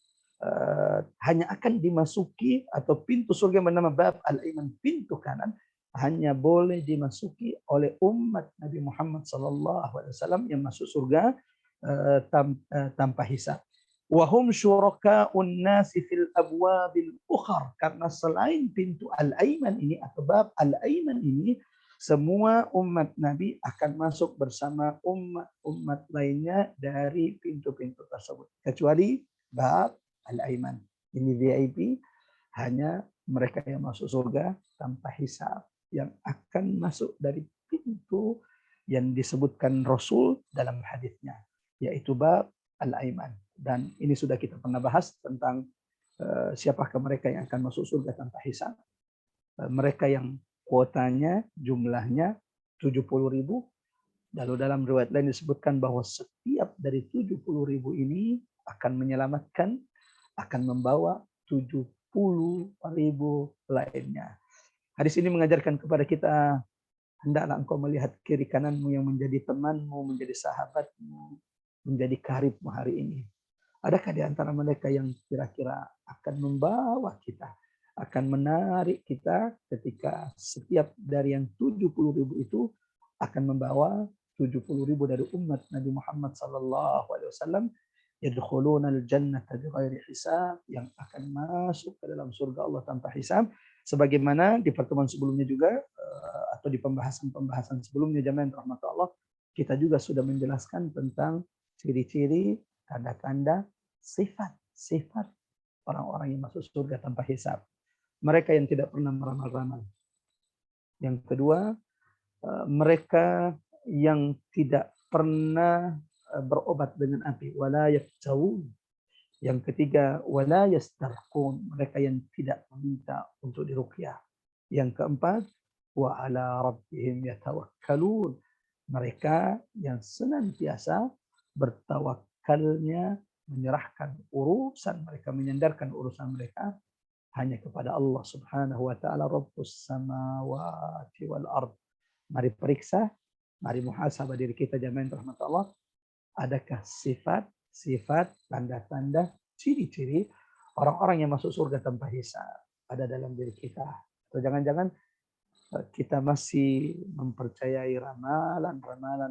hanya akan dimasuki, atau pintu surga yang bernama bab al-aiman, pintu kanan, hanya boleh dimasuki oleh umat Nabi Muhammad SAW yang masuk surga tanpa hisab. Wahum syuraka'un nasi fil abwabil ukhar, karena selain pintu al-aiman ini atau bab al-aiman ini, semua umat Nabi akan masuk bersama umat-umat lainnya dari pintu-pintu tersebut, kecuali bab al-aiman. Ini VIP, hanya mereka yang masuk surga tanpa hisab, yang akan masuk dari pintu yang disebutkan Rasul dalam hadisnya, yaitu bab al-aiman. Dan ini sudah kita pernah bahas tentang siapakah mereka yang akan masuk surga tanpa hisab. Mereka yang kuotanya, jumlahnya 70.000. Lalu dalam riwayat lain disebutkan bahwa setiap dari 70.000 ini akan menyelamatkan, akan membawa 70.000 lainnya. Hadis ini mengajarkan kepada kita, hendaklah engkau melihat kiri kananmu yang menjadi temanmu, menjadi sahabatmu, menjadi karibmu hari ini. Adakah di antara mereka yang kira-kira akan membawa kita, akan menarik kita, ketika setiap dari yang 70.000 itu akan membawa 70.000 dari umat Nabi Muhammad SAW, yadkhuluna al-jannata bighairi hisab, yang akan masuk ke dalam surga Allah tanpa hisab. Sebagaimana di pertemuan sebelumnya juga, atau di pembahasan sebelumnya jamaah rahmat Allah, kita juga sudah menjelaskan tentang ciri-ciri, tanda-tanda, sifat orang-orang yang masuk surga tanpa hisab. Mereka yang tidak pernah meramal-ramal. Yang kedua, mereka yang tidak pernah berobat dengan api, wala yaktawun. Yang ketiga, wala yastarqun, mereka yang tidak meminta untuk diruqyah. Yang keempat, wa ala rabbihim yatawakkalun, mereka yang senantiasa bertawakalnya, menyerahkan urusan mereka, menyandarkan urusan mereka hanya kepada Allah Subhanahu wa taala, Rabbus samawati wal ard. Mari periksa, mari muhasabah diri kita jamaah rahmat Allah. Adakah sifat, tanda-tanda, ciri-ciri orang-orang yang masuk surga tanpa hisab ada dalam diri kita? Atau jangan-jangan kita masih mempercayai ramalan,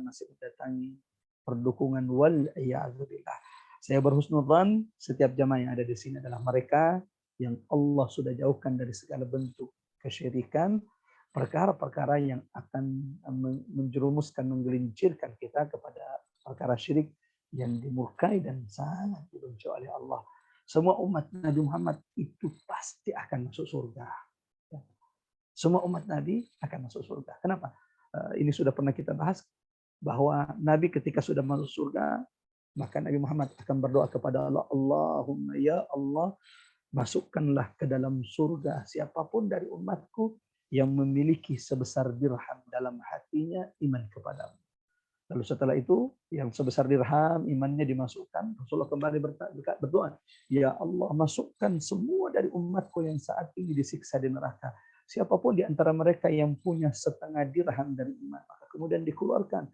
masih mendatangi perdukungan, wal iyadzubillah. Saya berhusnudzan setiap jamaah yang ada di sini adalah mereka yang Allah sudah jauhkan dari segala bentuk kesyirikan, perkara-perkara yang akan menjerumuskan, menggelincirkan kita kepada perkara syirik yang dimurkai dan sangat dibenci oleh Allah. Semua umat Nabi Muhammad itu pasti akan masuk surga. Semua umat Nabi akan masuk surga. Kenapa? Ini sudah pernah kita bahas bahwa Nabi ketika sudah masuk surga, maka Nabi Muhammad akan berdoa kepada Allah, Allahumma ya Allah, masukkanlah ke dalam surga siapapun dari umatku yang memiliki sebesar dirham dalam hatinya iman kepadamu. Lalu setelah itu, yang sebesar dirham imannya dimasukkan, Rasulullah kembali berdoa, ya Allah, masukkan semua dari umatku yang saat ini disiksa di neraka. Siapapun di antara mereka yang punya setengah dirham dari iman, maka kemudian dikeluarkan.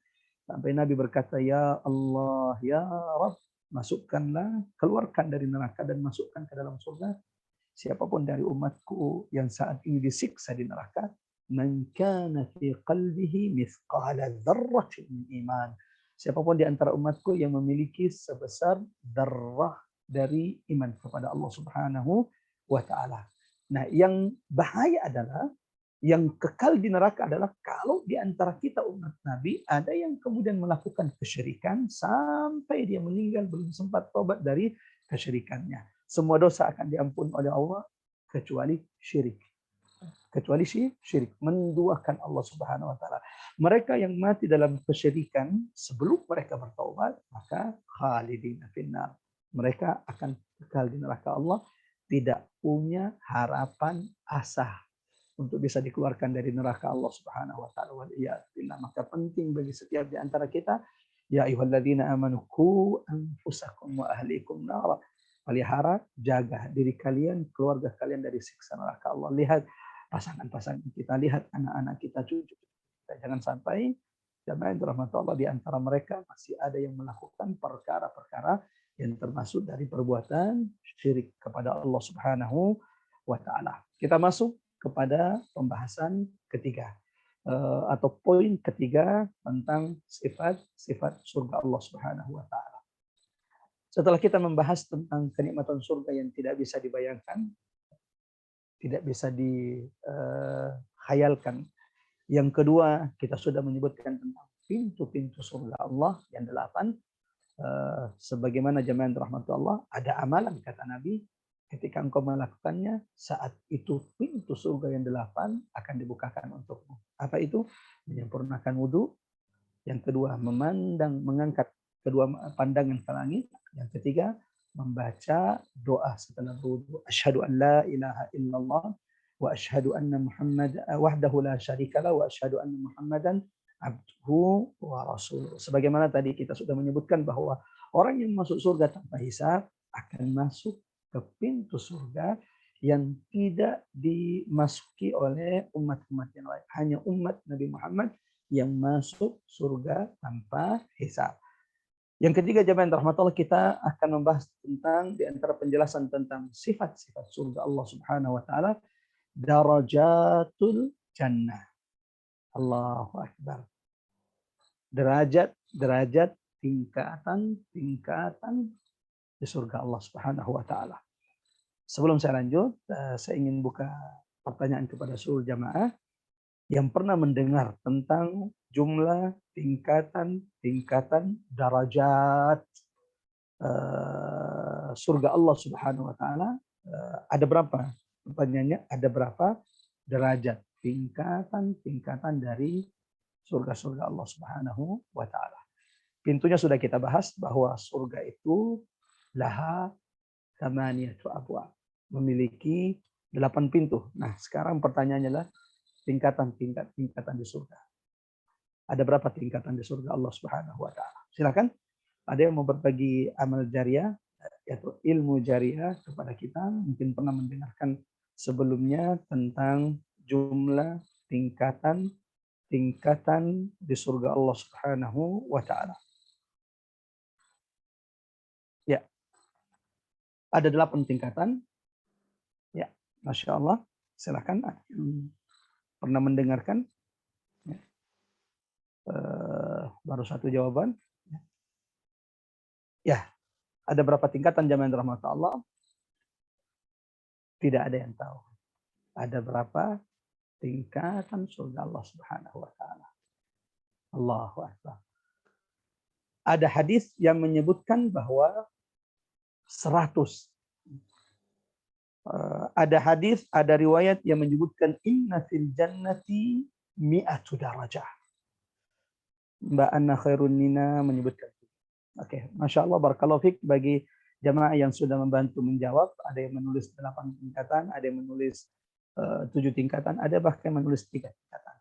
Sampai Nabi berkata, ya Allah, ya Rabb, masukkanlah, keluarkan dari neraka dan masukkan ke dalam surga siapapun dari umatku yang saat ini disiksa di neraka, man kana fi qalbihi mithqala dzarratin min iman. Siapapun di antara umatku yang memiliki sebesar darah dari iman kepada Allah Subhanahu wa taala. Nah, yang bahaya adalah yang kekal di neraka adalah kalau di antara kita umat Nabi ada yang kemudian melakukan kesyirikan sampai dia meninggal belum sempat tobat dari kesyirikannya. Semua dosa akan diampuni oleh Allah kecuali syirik. Kecuali syirik, menduakan Allah Subhanahu wa taala. Mereka yang mati dalam kesyirikan sebelum mereka bertaubat, maka khalidina finnar. Mereka akan kekal di neraka Allah, tidak punya harapan asa untuk bisa dikeluarkan dari neraka Allah Subhanahu wa taala. Maka penting bagi setiap di antara kita, ya ayyuhalladzina amanu qu anfusakum wa ahlikum nar. Pelihara, jaga diri kalian, keluarga kalian dari siksa neraka Allah. Lihat pasangan-pasangan kita, lihat anak-anak kita, cucu kita. Jangan sampai jamaah yang dirahmati Allah di antara mereka masih ada yang melakukan perkara-perkara yang termasuk dari perbuatan syirik kepada Allah Subhanahu wa taala. Kita masuk kepada pembahasan ketiga atau poin ketiga tentang sifat-sifat surga Allah Subhanahu wa taala. Setelah kita membahas tentang kenikmatan surga yang tidak bisa dibayangkan, tidak bisa dihayalkan. Yang kedua, kita sudah menyebutkan tentang pintu-pintu surga Allah yang 8. Sebagaimana jamaah rahmat Allah, ada amalan kata Nabi, ketika engkau melakukannya, saat itu pintu surga yang 8 akan dibukakan untukmu. Apa itu? Menyempurnakan wudhu. Yang kedua, mengangkat kedua pandangan ke langit. Yang ketiga, membaca doa setelah berwudhu. Asyhadu an la ilaha illallah wa asyhadu anna Muhammad wahdahu la syarikalah wa asyhadu anna Muhammadan abduhu wa rasuluh. Sebagaimana tadi kita sudah menyebutkan bahwa orang yang masuk surga tanpa hisab akan masuk ke pintu surga yang tidak dimasuki oleh umat-umat yang lain. Hanya umat Nabi Muhammad yang masuk surga tanpa hisab. Yang ketiga, jamaah rahmatullah, kita akan membahas tentang di antara penjelasan tentang sifat-sifat surga Allah Subhanahu wa taala, darajatul jannah. Allahu akbar. Derajat, tingkatan di surga Allah Subhanahu wa taala. Sebelum saya lanjut, saya ingin buka pertanyaan kepada seluruh jamaah yang pernah mendengar tentang jumlah tingkatan darajat surga Allah Subhanahu wa taala. Ada berapa? Pertanyaannya, ada berapa derajat tingkatan dari surga-surga Allah Subhanahu wa taala. Pintunya sudah kita bahas bahwa surga itu laha thamaniyatu abwab, memiliki 8 pintu. Nah, sekarang pertanyaannya adalah tingkatan di surga. Ada berapa tingkatan di surga Allah Subhanahu wa taala? Silakan. Ada yang mau berbagi amal jariah, yaitu ilmu jariah kepada kita, mungkin pernah mendengarkan sebelumnya tentang jumlah tingkatan di surga Allah Subhanahu wa taala. Ya. Ada 8 tingkatan. Ya, Masya Allah. Silakan. Pernah mendengarkan? Baru satu jawaban. Ya, ada berapa tingkatan jamaah rahmat Allah? Tidak ada yang tahu. Ada berapa tingkatan surga Allah Subhanahu wa taala? Allahu akbar. Ada hadis yang menyebutkan bahwa 100. ada hadis, ada riwayat yang menyebutkan inna fil jannati mi'atu darajah. Mbak Anna Khairun Nina menyebutkan. Oke, Masya Allah, barakallahu fiik bagi jamaah yang sudah membantu menjawab. Ada yang menulis 8 tingkatan, ada yang menulis 7 tingkatan, ada bahkan menulis 3 tingkatan.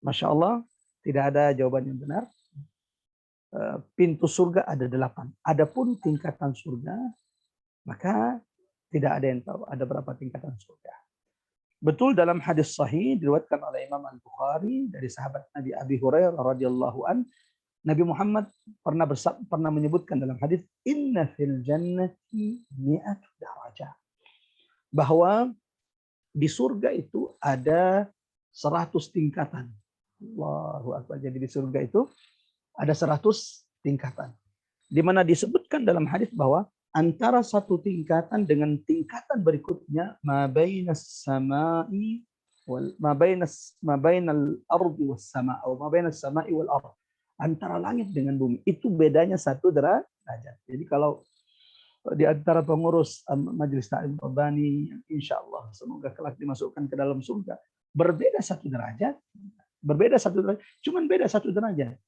Masya Allah, tidak ada jawaban yang benar. Pintu surga ada 8. Adapun tingkatan surga, maka tidak ada yang tahu ada berapa tingkatan surga. Betul, dalam hadis sahih diriwayatkan oleh Imam Al-Bukhari dari sahabat Nabi Abi Hurairah radhiyallahu an, Nabi Muhammad pernah menyebutkan dalam hadis inna fil jannati mi'atu darajah, bahwa di surga itu ada 100 tingkatan. Allahu Akbar. Jadi di surga itu ada 100 tingkatan. Di mana disebutkan dalam hadis bahwa antara satu tingkatan dengan tingkatan berikutnya ma bainas samai wal ma bainal ardi was sama atau ma bainas samai wal ard, antara langit dengan bumi itu bedanya 1 derajat. Jadi kalau di antara pengurus Majelis Ta'lim Rabbani yang insyaallah semoga kelak dimasukkan ke dalam surga, berbeda 1 derajat, cuman beda 1 derajat.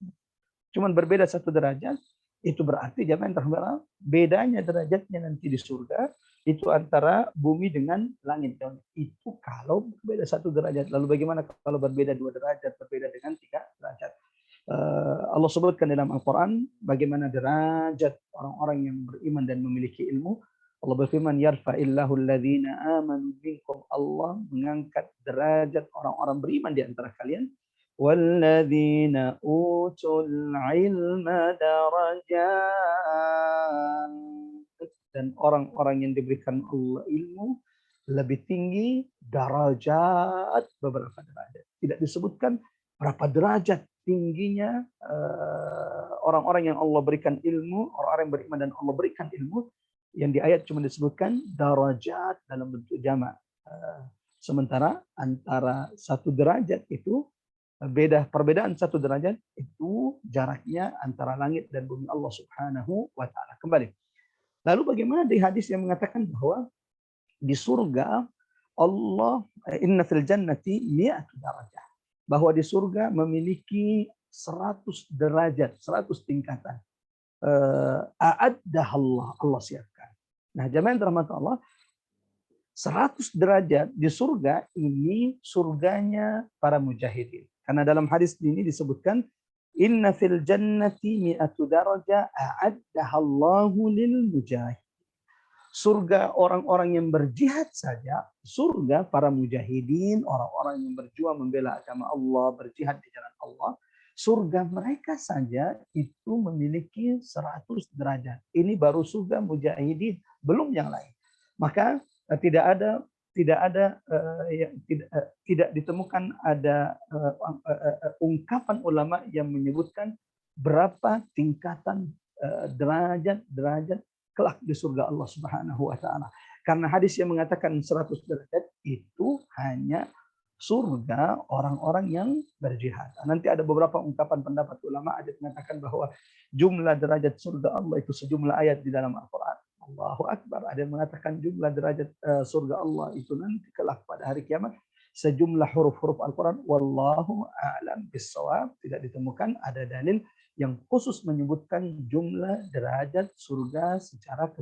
Cuman berbeda 1 derajat, itu berarti jangan terhadap bedanya derajatnya nanti di surga itu antara bumi dengan langit. Itu kalau berbeda 1 derajat. Lalu bagaimana kalau berbeda 2 derajat, berbeda dengan 3 derajat? Allah sebutkan dalam Al-Quran bagaimana derajat orang-orang yang beriman dan memiliki ilmu. Allah berfirman, yarfa'illahu alladhina amanu minkum. Allah mengangkat derajat orang-orang beriman di antara kalian. Walladzina utul ilma darajat. Dan orang-orang yang diberikan Allah ilmu lebih tinggi derajat, beberapa derajat. Tidak disebutkan berapa derajat tingginya orang-orang yang Allah berikan ilmu, orang-orang yang beriman dan Allah berikan ilmu. Yang di ayat cuma disebutkan derajat dalam bentuk jamak. Sementara antara 1 derajat itu perbedaan 1 derajat itu jaraknya antara langit dan bumi Allah Subhanahu wa taala. Kembali. Lalu bagaimana di hadis yang mengatakan bahwa di surga Allah inna fil jannati mi'atu darajah, bahwa di surga memiliki 100 derajat, 100 tingkatan. A'addah Allah siapkan. Nah, jamaah yang dirahmati Allah, 100 derajat di surga ini surganya para mujahidin. Karena dalam hadis ini disebutkan inna fil jannati mi'atu darajah a'addaha Allahu lil mujahid. Surga orang-orang yang berjihad saja, surga para mujahidin, orang-orang yang berjuang membela agama Allah, berjihad di jalan Allah, surga mereka saja itu memiliki 100 derajat. Ini baru surga mujahidin, belum yang lain. Maka tidak ditemukan ada ungkapan ulama yang menyebutkan berapa tingkatan derajat kelak di surga Allah Subhanahu wa taala. Karena hadis yang mengatakan 100 derajat itu hanya surga orang-orang yang berjihad. Nanti ada beberapa ungkapan pendapat ulama, ada yang mengatakan bahwa jumlah derajat surga Allah itu sejumlah ayat di dalam Al-Qur'an. Allahu Akbar. Ada yang mengatakan jumlah derajat surga Allah itu nanti kelak pada hari kiamat sejumlah huruf-huruf Al-Quran. Wallahu a'lam bissawab. Tidak ditemukan ada dalil yang khusus menyebutkan jumlah derajat surga secara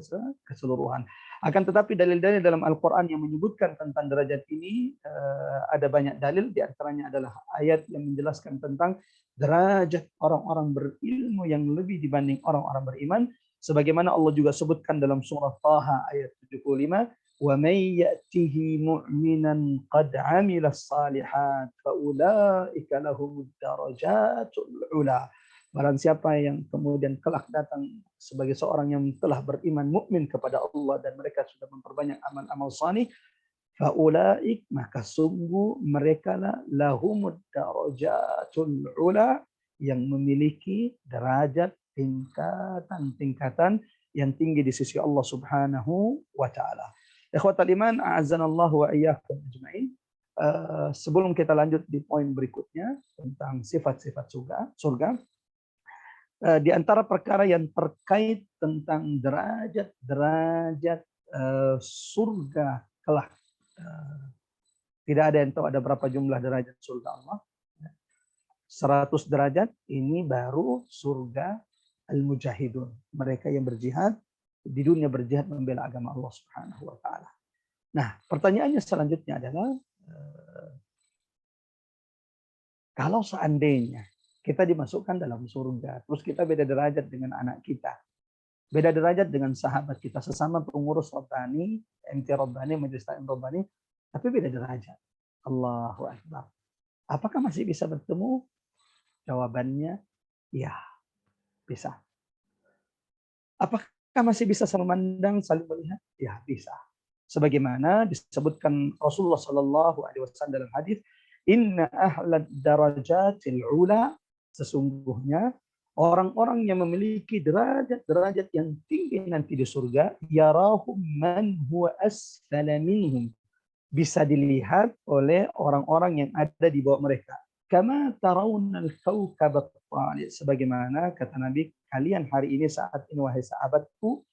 keseluruhan. Akan tetapi dalil-dalil dalam Al-Quran yang menyebutkan tentang derajat ini ada banyak dalil. Di antaranya adalah ayat yang menjelaskan tentang derajat orang-orang berilmu yang lebih dibanding orang-orang beriman. Sebagaimana Allah juga sebutkan dalam surah Taha ayat 75, wa may ya'tihi mu'minan qad 'amilas salihat fa ulaika lahumud darajatul 'ula. Barang siapa yang kemudian kelak datang sebagai seorang yang telah beriman mukmin kepada Allah dan mereka sudah memperbanyak amal-amal salih, fa ulaik, maka sungguh mereka lahumud darajatul 'ula, yang memiliki derajat tingkatan yang tinggi di sisi Allah Subhanahu wa taala. Ikhwatal iman, a'azzanallahu wa iyyakum ajmain. Sebelum kita lanjut di poin berikutnya tentang sifat-sifat surga, di antara perkara yang terkait tentang derajat surga kelak. Tidak ada yang tahu ada berapa jumlah derajat surga Allah. 100 derajat ini baru surga al-mujahidun. Mereka yang berjihad di dunia, berjihad membela agama Allah Subhanahu wa taala. Nah, pertanyaannya selanjutnya adalah kalau seandainya kita dimasukkan dalam surga, terus kita beda derajat dengan anak kita, beda derajat dengan sahabat kita, sesama pengurus Rabbani, MT Rabbani, Majelis Taklim Rabbani, tapi beda derajat. Allahu Akbar. Apakah masih bisa bertemu? Jawabannya, ya, bisa. Apakah masih bisa saling memandang, saling melihat? Ya, bisa. Sebagaimana disebutkan Rasulullah Shallallahu Alaihi Wasallam dalam hadis, Inna ahlad darajatil ula, sesungguhnya orang-orang yang memiliki derajat-derajat yang tinggi nanti di surga, yarahum man huwa asfala minhum, bisa dilihat oleh orang-orang yang ada di bawah mereka. Kama tarawunal kawkab at-talib, sebagaimana kata Nabi, kalian hari ini saat ini wahai sahabatku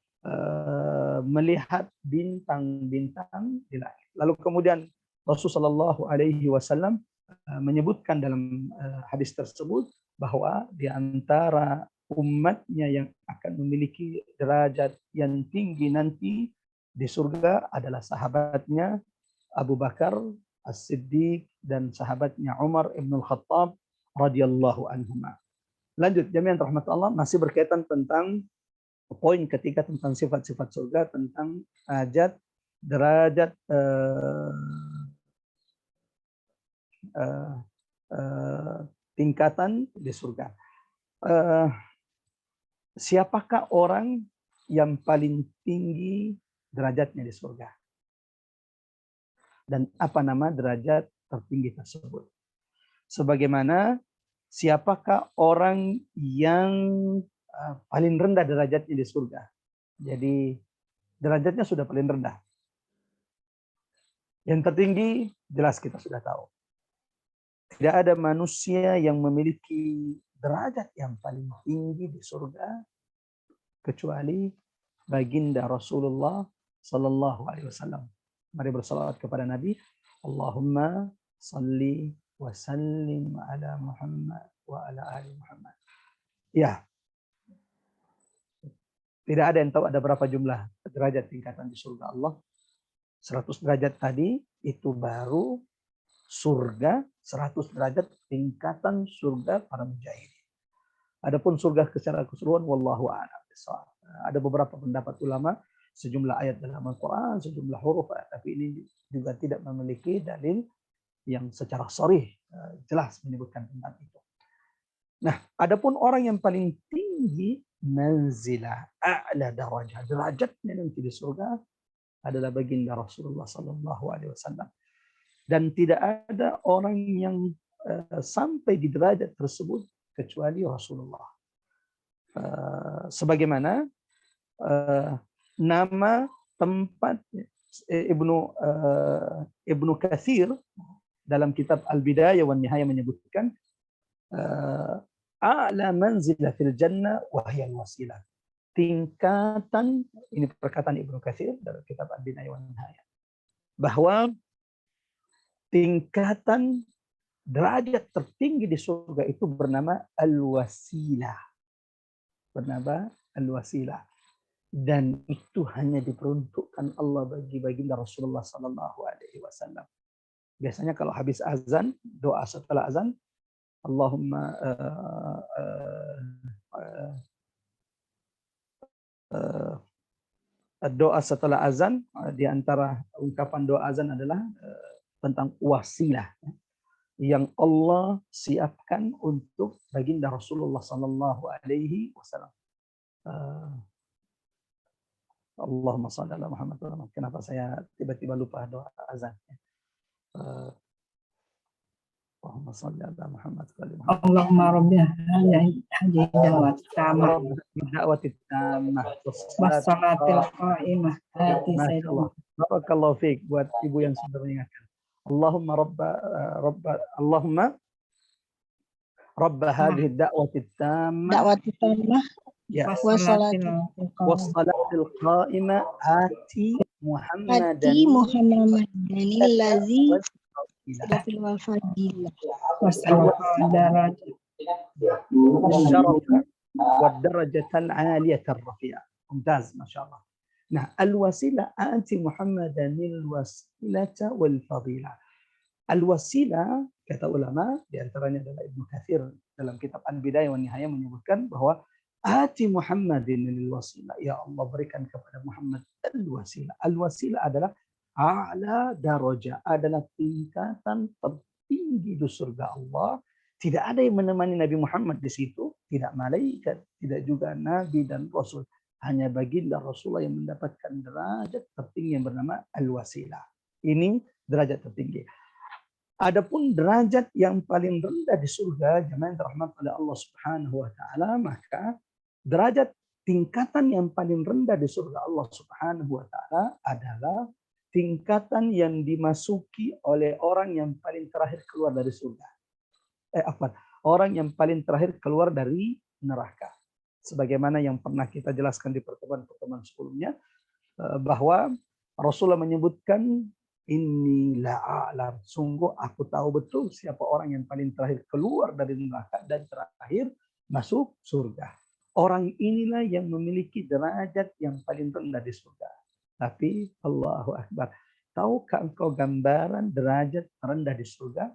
melihat bintang-bintang di langit. Lalu kemudian Rasulullah Shallallahu Alaihi Wasallam menyebutkan dalam hadis tersebut bahwa di antara umatnya yang akan memiliki derajat yang tinggi nanti di surga adalah sahabatnya Abu Bakar As-Siddiq dan sahabatnya Umar ibn al-Khattab radhiyallahu anhuma. Lanjut, jami'an rahmat Allah, masih berkaitan tentang poin ketiga tentang sifat-sifat surga, tentang derajat tingkatan di surga. Siapakah orang yang paling tinggi derajatnya di surga? Dan apa nama derajat tertinggi tersebut? Sebagaimana siapakah orang yang paling rendah derajatnya di surga? Jadi derajatnya sudah paling rendah. Yang tertinggi jelas kita sudah tahu. Tidak ada manusia yang memiliki derajat yang paling tinggi di surga kecuali baginda Rasulullah Sallallahu Alaihi Wasallam. Mari bersalawat kepada Nabi. Allahumma salli wa sallim ala Muhammad wa ala ali Muhammad. Ya. Tidak ada yang tahu ada berapa jumlah derajat tingkatan di surga Allah. 100 derajat tadi itu baru surga, 100 derajat tingkatan surga para mujahidin. Adapun surga secara keseluruhan wallahu a'lam bishawab. Ada beberapa pendapat ulama, sejumlah ayat dalam Al-Quran, sejumlah huruf, tapi ini juga tidak memiliki dalil yang secara sharih jelas menyebutkan tentang itu. Nah, adapun orang yang paling tinggi manzilah, a'la darajah, derajatnya nanti di surga adalah baginda Rasulullah Sallallahu Alaihi Wasallam. Dan tidak ada orang yang sampai di derajat tersebut kecuali Rasulullah. Sebagaimana nama tempat Ibnu Katsir dalam kitab Al-Bidayah wan Nihayah menyebutkan a'la manzilah fil jannah wa hiya al-wasilah. Tingkatan, ini perkataan Ibnu Katsir dalam kitab Al-Bidayah wan Nihayah, bahwa tingkatan derajat tertinggi di surga itu bernama al-wasilah. Bernama al-wasilah. Dan itu hanya diperuntukkan Allah bagi baginda Rasulullah Sallallahu Alaihi Wasallam. Biasanya kalau habis azan, doa setelah azan, Allahumma doa setelah azan, di antara ungkapan doa azan adalah tentang wasilah yang Allah siapkan untuk baginda Rasulullah Sallallahu Alaihi Wasallam. Allahumma shalli ala Muhammad. Kenapa saya tiba-tiba lupa doa azan? Allahumma shalli ala Muhammad. Allahumma rabbi hadhihi da'wat tamah wassalatil qa'imah ati sayyidina. Barakallahu fiik buat ibu yang sudah mengingatkan. Allahumma rabba hadhihi da'wati tamah Ya. wassalatil qa'imah ati Muhammadan Muhammadallazi wasilah silatul wafadilah. Wasalatul darajat. والشرف والدرجة العالية الرفيعة. ممتاز ما شاء الله. Nah, al-wasilah anti Muhammadanil wasilata wal fadilah. Al-wasilah kata ulama di antaranya adalah Ibnu Katsir dalam kitab Al-Bidayah wan Nihayah menyebutkan bahwa ati Muhammadinil wasilah, ya Allah berikan kepada Muhammad al-wasilah. Al-wasilah adalah a'la daraja, adalah tingkatan tertinggi di surga Allah. Tidak ada yang menemani Nabi Muhammad di situ, tidak malaikat, tidak juga nabi dan rasul. Hanya baginda Rasulullah yang mendapatkan derajat tertinggi yang bernama al-wasilah. Ini derajat tertinggi. Adapun derajat yang paling rendah di surga, jemaah yang dirahmati oleh Allah Subhanahu wa taala, maka derajat tingkatan yang paling rendah di surga Allah Subhanahu wa taala adalah tingkatan yang dimasuki oleh orang yang paling terakhir keluar dari surga. Orang yang paling terakhir keluar dari neraka. Sebagaimana yang pernah kita jelaskan di pertemuan-pertemuan sebelumnya, bahwa Rasulullah menyebutkan inni la'alam, sungguh aku tahu betul siapa orang yang paling terakhir keluar dari neraka dan terakhir masuk surga. Orang inilah yang memiliki derajat yang paling rendah di surga. Tapi Allahu Akbar, tahukah engkau gambaran derajat rendah di surga?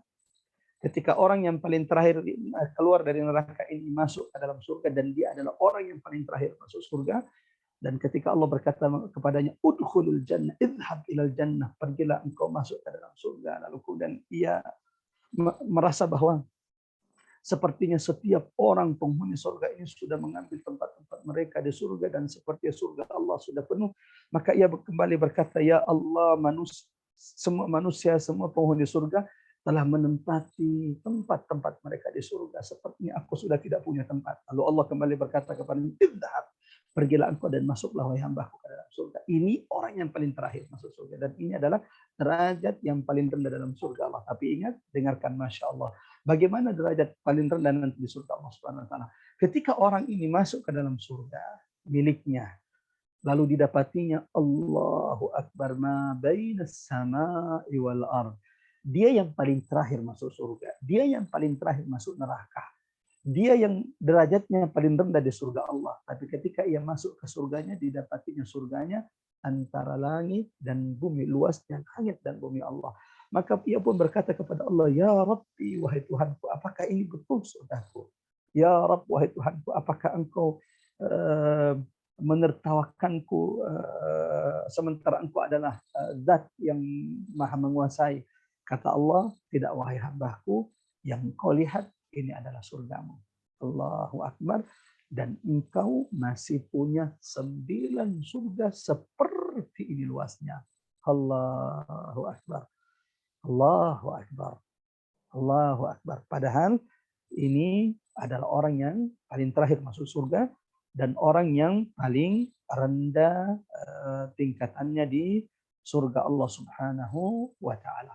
Ketika orang yang paling terakhir keluar dari neraka ini masuk ke dalam surga dan dia adalah orang yang paling terakhir masuk surga, dan ketika Allah berkata kepadanya udkhulul jannah, idhhab ilal jannah, pergilah engkau masuk ke dalam surga, lalu kemudian ia merasa bahwa sepertinya setiap orang penghuni surga ini sudah mengambil tempat-tempat mereka di surga dan seperti surga Allah sudah penuh, maka ia kembali berkata, ya Allah, semua manusia, semua penghuni surga telah menempati tempat-tempat mereka di surga, sepertinya aku sudah tidak punya tempat. Lalu Allah kembali berkata kepadanya, idhhab, pergilah engkau dan masuklah wahai hambaku ke dalam surga. Ini orang yang paling terakhir masuk surga, dan ini adalah derajat yang paling rendah dalam surga Allah. Tapi ingat, dengarkan, masya Allah, bagaimana derajat paling rendah nanti di surga Allah Subhanahu wa taala. Ketika orang ini masuk ke dalam surga miliknya, lalu didapatinya Allahu Akbar ma bainas samai wal ard. Dia yang paling terakhir masuk surga. Dia yang paling terakhir masuk neraka. Dia yang derajatnya paling rendah di surga Allah. Tapi ketika ia masuk ke surganya, didapatinya surganya antara langit dan bumi, luasnya langit dan bumi Allah. Maka ia pun berkata kepada Allah, ya Rabbi, wahai Tuhanku, apakah ini betul surgaku? Ya Rabb, wahai Tuhanku, apakah engkau menertawakanku sementara engkau adalah zat yang maha menguasai? Kata Allah, tidak wahai hambaku, yang kau lihat ini adalah surgamu. Allahu Akbar. Dan engkau masih punya 9 surga seperti ini luasnya. Allahu Akbar. Allahu Akbar. Allahu Akbar. Padahal ini adalah orang yang paling terakhir masuk surga dan orang yang paling rendah tingkatannya di surga Allah Subhanahu wa taala.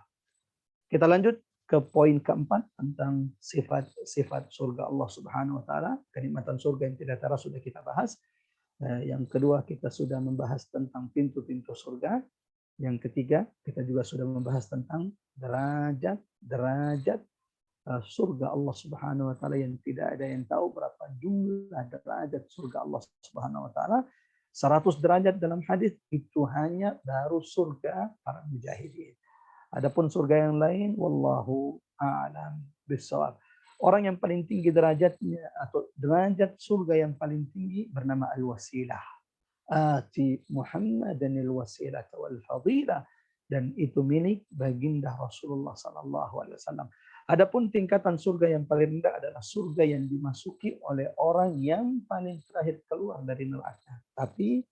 Kita lanjut ke poin keempat tentang sifat-sifat surga Allah Subhanahu wa taala. Kenikmatan surga yang tidak tara sudah kita bahas. Yang kedua, kita sudah membahas tentang pintu-pintu surga. Yang ketiga, kita juga sudah membahas tentang derajat surga Allah Subhanahu wa taala yang tidak ada yang tahu berapa jumlah derajat surga Allah Subhanahu wa taala. 100 derajat dalam hadis itu hanya baru surga para mujahidin. Adapun surga yang lain, wallahu a'lam bishawab. Orang yang paling tinggi derajatnya atau derajat surga yang paling tinggi bernama al-wasilah. Ati Muhammadanil wasilah wal fadilah, dan itu milik baginda Rasulullah sallallahu alaihi wasallam. Adapun tingkatan surga yang paling rendah adalah surga yang dimasuki oleh orang yang paling terakhir keluar dari neraka. Tapi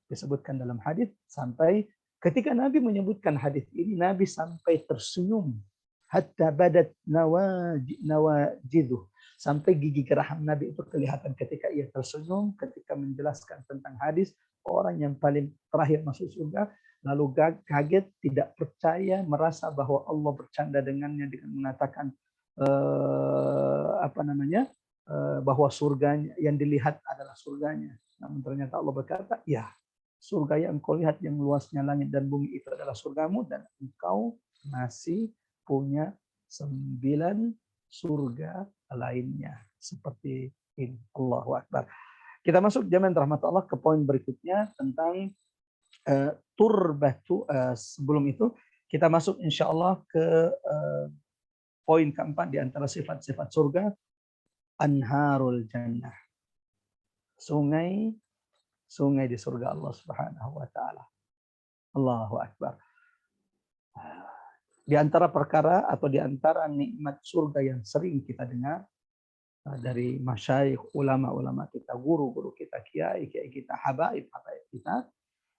disebutkan dalam hadis sampai ketika Nabi menyebutkan hadis ini, Nabi sampai tersenyum. Hatta badat nawajiduh. Sampai gigi geraham Nabi itu kelihatan ketika ia tersenyum, ketika menjelaskan tentang hadis orang yang paling terakhir masuk surga, lalu kaget, tidak percaya, merasa bahwa Allah bercanda dengannya dengan mengatakan bahwa surganya yang dilihat adalah surganya. Namun ternyata Allah berkata, ya, surga yang engkau lihat yang luasnya langit dan bumi itu adalah surgamu, dan engkau masih punya 9 surga lainnya seperti ini. Allahu Akbar. Kita masuk jamaah rahmat Allah ke poin berikutnya tentang turbatu. Sebelum itu kita masuk insya Allah ke poin keempat di antara sifat-sifat surga, anharul jannah. Sungai di surga Allah Subhanahu wa taala. Allahu Akbar. Di antara perkara atau di antara nikmat surga yang sering kita dengar dari masyayikh, ulama-ulama kita, guru-guru kita, kiai-kiai kita, habaib kita,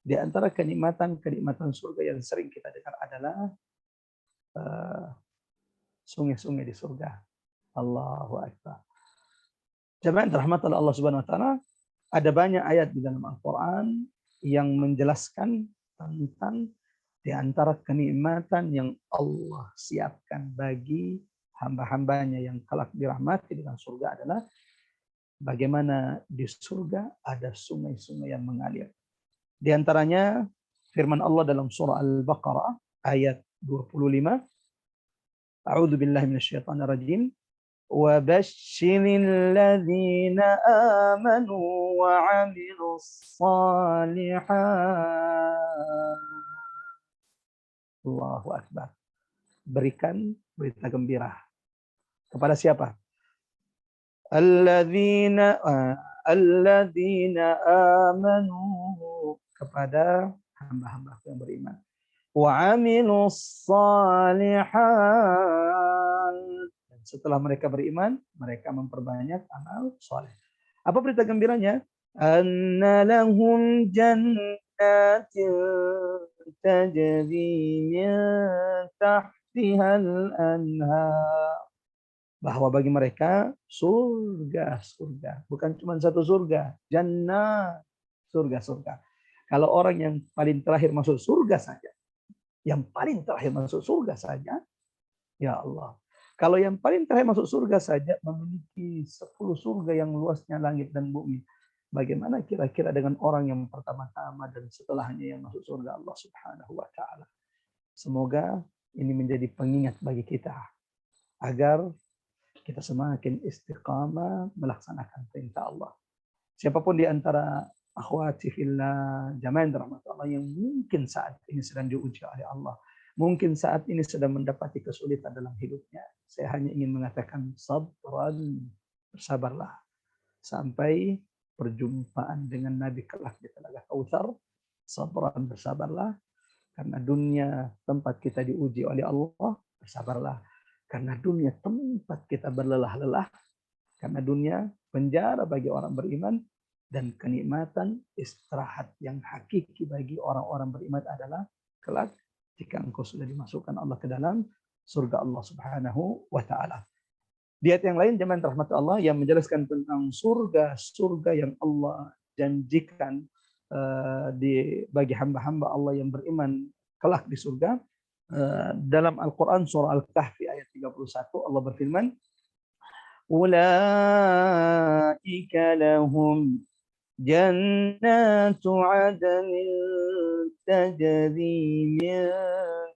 di antara kenikmatan surga yang sering kita dengar adalah sungai-sungai di surga. Allahu Akbar. Jemaah rahmatan Allah Subhanahu wa taala, ada banyak ayat di dalam Al-Qur'an yang menjelaskan tentang di antara kenikmatan yang Allah siapkan bagi hamba-hambanya yang kelak dirahmati dengan surga adalah bagaimana di surga ada sungai-sungai yang mengalir. Di antaranya firman Allah dalam surah Al-Baqarah ayat 25. A'udzu billahi minasyaitonir rajim. Wa basyiril ladzina amanu wa 'amilus shalihat. Allahu Akbar. Berikan berita gembira kepada siapa? Alladzina amanu, kepada hamba-hamba yang beriman. Wa 'amilus shalihat, dan setelah mereka beriman, mereka memperbanyak amal saleh. Apa berita gembiranya? Anna lahum jannatin tajri min tahtihal anhar. Bahwa bagi mereka surga, bukan cuma satu surga, jannah, surga. Kalau orang yang paling terakhir masuk surga saja, ya Allah. Kalau yang paling terakhir masuk surga saja memiliki 10 surga yang luasnya langit dan bumi, bagaimana kira-kira dengan orang yang pertama-tama dan setelahnya yang masuk surga Allah Subhanahu wa taala. Semoga ini menjadi pengingat bagi kita agar kita semakin istiqamah melaksanakan perintah Allah. Siapapun di antara akhwati fillah, jamaah rahmat Allah yang mungkin saat ini sedang diuji oleh Allah, mungkin saat ini sedang mendapati kesulitan dalam hidupnya, saya hanya ingin mengatakan sabran, bersabarlah sampai perjumpaan dengan Nabi kelak di Telaga Kautsar. Sabran, bersabarlah karena dunia tempat kita diuji oleh Allah. Bersabarlah karena dunia tempat kita berlelah-lelah, karena dunia penjara bagi orang beriman, dan kenikmatan istirahat yang hakiki bagi orang-orang beriman adalah kelak jika engkau sudah dimasukkan Allah ke dalam surga Allah Subhanahu wa taala. Di ayat yang lain jemaah rahmat Allah yang menjelaskan tentang surga yang Allah janjikan bagi hamba-hamba Allah yang beriman kelak di surga. Dalam Al-Quran surah Al-Kahfi ayat 31 Allah berfirman, Ulaika lahum jannatu adnin tajri min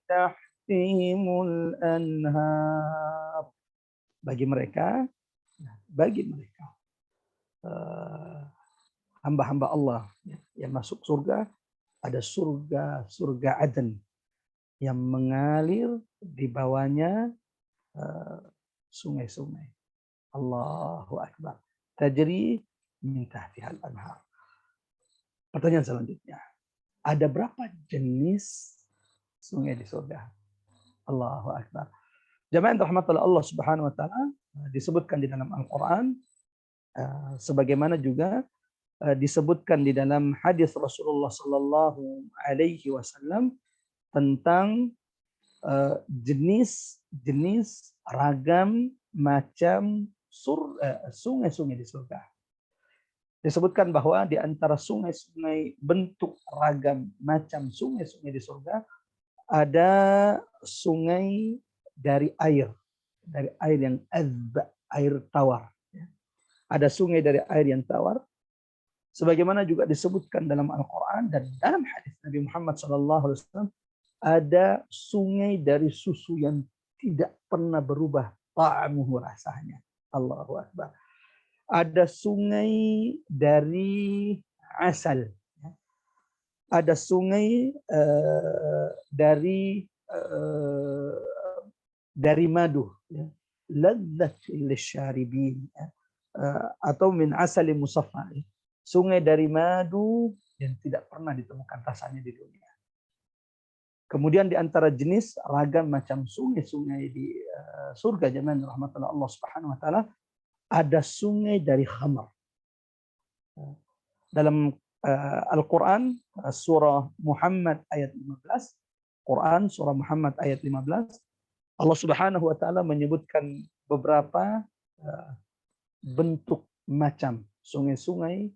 tahtihimul anhar. Bagi mereka hamba-hamba Allah yang masuk surga, ada surga Aden yang mengalir di bawahnya sungai-sungai. Allahu Akbar. Tajri min tahtihal anhar. Pertanyaan selanjutnya, ada berapa jenis sungai di surga? Allahu Akbar. Jamaah rahmatullah Allah Subhanahu wa taala disebutkan di dalam Al-Qur'an, sebagaimana juga disebutkan di dalam hadis Rasulullah sallallahu alaihi wasallam tentang jenis ragam macam sungai-sungai di surga. Disebutkan bahwa di antara sungai-sungai bentuk ragam macam sungai-sungai di surga ada sungai dari air yang azba, air tawar. Ada sungai dari air yang tawar, Sebagaimana juga disebutkan dalam Al-Quran dan dalam hadis Nabi Muhammad SAW, ada sungai dari susu yang tidak pernah berubah ta'amuhu, rasanya. Allahu Akbar. Ada sungai dari asal. Ada sungai dari madu. Ladzatil lisyaribin. Atau min asali musaffa. Sungai dari madu yang tidak pernah ditemukan rasanya di dunia. Kemudian di antara jenis ragam macam sungai-sungai di surga jami'an rahmatullah Allah Subhanahu wa taala, ada sungai dari khamar. Dalam Al-Qur'an surah Muhammad ayat 15, Quran surah Muhammad ayat 15, Allah Subhanahu wa taala menyebutkan beberapa bentuk macam sungai-sungai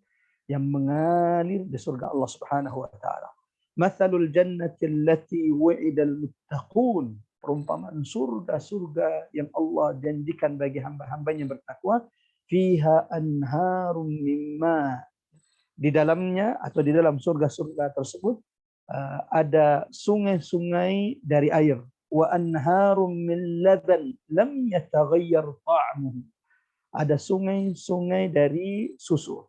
yang mengalir di surga Allah Subhanahu wa taala. Mathalul jannati allati wu'idal muttaqun, perumpamaan surga-surga yang Allah janjikan bagi hamba-hambanya bertakwa, fiha anharum mimma, di dalamnya atau di dalam surga-surga tersebut ada sungai-sungai dari air, wa anharum min laban lam yataghayyar ta'muhu, ada sungai-sungai dari susu,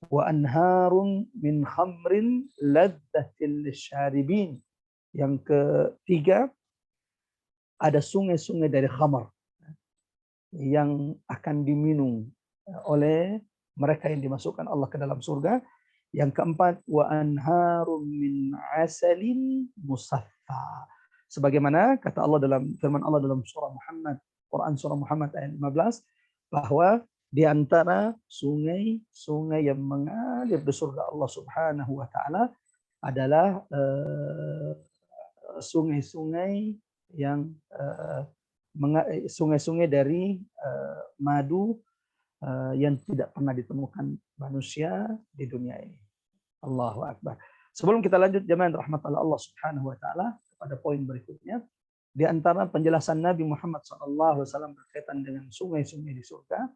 wa anharun min khamrin ladzatil lisyaribin. Yang ketiga, ada sungai-sungai dari khamar yang akan diminum oleh mereka yang dimasukkan Allah ke dalam surga. Yang keempat, wa anharun min asalin musaffa. Sebagaimana kata Allah dalam firman Allah dalam surah Muhammad, Quran surah Muhammad ayat 15, bahwa di antara sungai-sungai yang mengalir di surga Allah Subhanahu wa taala adalah sungai-sungai yang sungai-sungai dari madu yang tidak pernah ditemukan manusia di dunia ini. Allahu Akbar. Sebelum kita lanjut jemaah rahmatullah Allah Subhanahu wa taala kepada poin berikutnya, di antara penjelasan Nabi Muhammad SAW berkaitan dengan sungai-sungai di surga,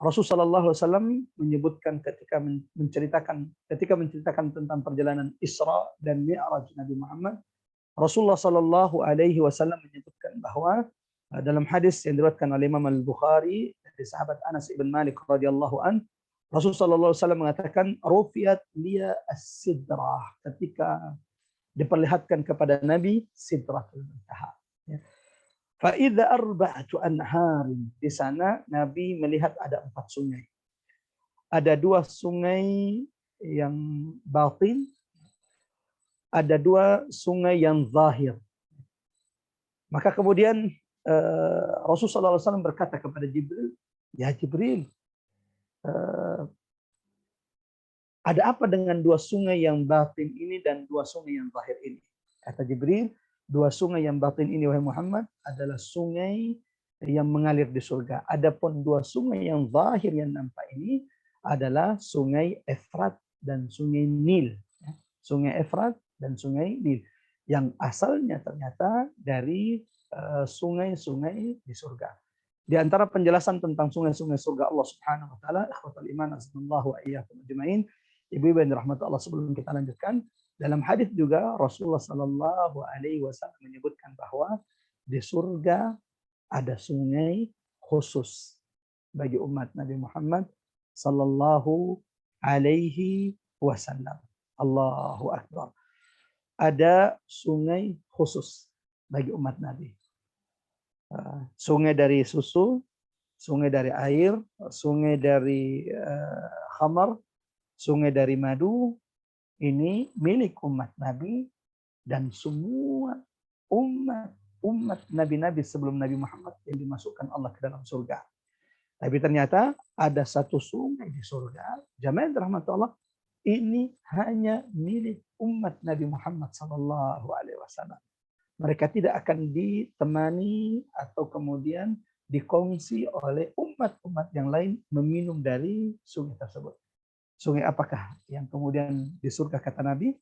Rasulullah SAW menyebutkan ketika menceritakan tentang perjalanan Isra dan Mi'raj Nabi Muhammad, Rasulullah SAW menyebutkan bahwa dalam hadis yang diriwayatkan oleh Imam Al-Bukhari dari sahabat Anas ibn Malik radhiyallahu an, Rasulullah SAW mengatakan, "Rufiat liya as-sidrah," ketika diperlihatkan kepada Nabi Sidratul Muntaha. Fa idza arba'atu anharin, di sana Nabi melihat ada 4 sungai. Ada 2 sungai yang batin, ada 2 sungai yang zahir. Maka kemudian Rasulullah SAW berkata kepada Jibril, "Ya Jibril, ada apa dengan 2 sungai yang batin ini dan 2 sungai yang zahir ini?" Kata Jibril, 2 sungai yang batin ini wahai Muhammad adalah sungai yang mengalir di surga. Adapun 2 sungai yang zahir yang nampak ini adalah sungai Efrat dan sungai Nil. Sungai Efrat dan sungai Nil yang asalnya ternyata dari sungai-sungai di surga. Di antara penjelasan tentang sungai-sungai surga Allah Subhanahu wa taala, ikhwatul iman azallahu wa iyyakum ajmain, ibu-ibu yang dirahmati Allah, sebelum kita lanjutkan, dalam hadis juga Rasulullah sallallahu alaihi wasallam menyebutkan bahwa di surga ada sungai khusus bagi umat Nabi Muhammad sallallahu alaihi wasallam. Allahu Akbar. Ada sungai khusus bagi umat Nabi. Sungai dari susu, sungai dari air, sungai dari khamar, sungai dari madu, ini milik umat Nabi dan semua umat Nabi-Nabi sebelum Nabi Muhammad yang dimasukkan Allah ke dalam surga. Tapi ternyata ada 1 sungai di surga, jamaah rahmatullah, ini hanya milik umat Nabi Muhammad SAW. Mereka tidak akan ditemani atau kemudian dikongsi oleh umat-umat yang lain meminum dari sungai tersebut. Sungai apakah yang kemudian di surga kata Nabi?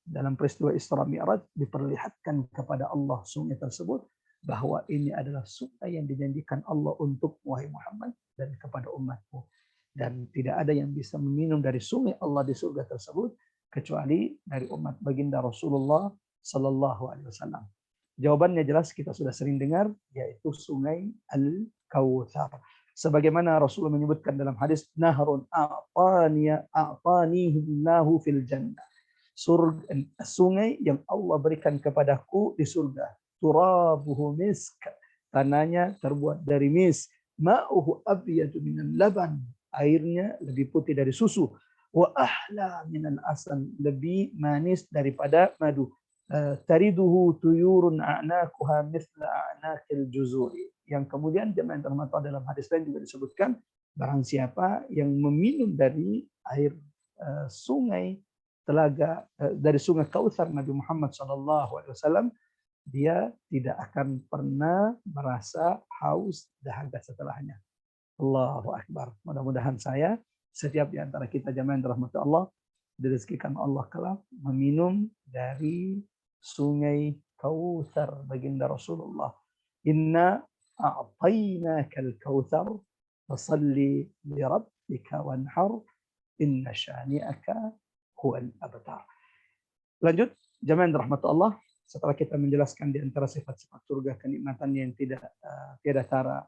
Dalam peristiwa Isra Mi'raj diperlihatkan kepada Allah sungai tersebut bahwa ini adalah sungai yang dijanjikan Allah untuk wahai Muhammad dan kepada umatmu. dan tidak ada yang bisa meminum dari sungai Allah di surga tersebut kecuali dari umat baginda Rasulullah Sallallahu Alaihi Wasallam. Jawabannya jelas, kita sudah sering dengar, yaitu sungai Al-Kautsar. Sebagaimana Rasulullah menyebutkan dalam hadis, nahrun a'tanihillahu fil jannah. Surga, sungai yang Allah berikan kepadaku di surga. Turabuhu misk, tanahnya terbuat dari misk. Ma'uhu abyadu minal laban, airnya lebih putih dari susu. Wa ahla minal asal, lebih manis daripada madu. Tariduhu tuyurun a'naquha mithla a'naqil juzuri. Yang kemudian jemaah yang terhormat dalam hadis lain juga disebutkan, barang siapa yang meminum dari air sungai telaga dari sungai Kautsar Nabi Muhammad SAW, dia tidak akan pernah merasa haus dahaga setelahnya. Allahu Akbar. Mudah-mudahan saya, setiap di antara kita jemaah yang dirahmati Allah, direzekikan Allah kelak meminum dari sungai Kautsar baginda Rasulullah. Inna a'tainakal kautsar fasalli li rabbika wanhar inna syani'aka huwal abtar. Lanjut, jemaah yang dirahmati Allah, setelah kita menjelaskan di antara sifat-sifat surga, kenikmatannya yang tiada tara,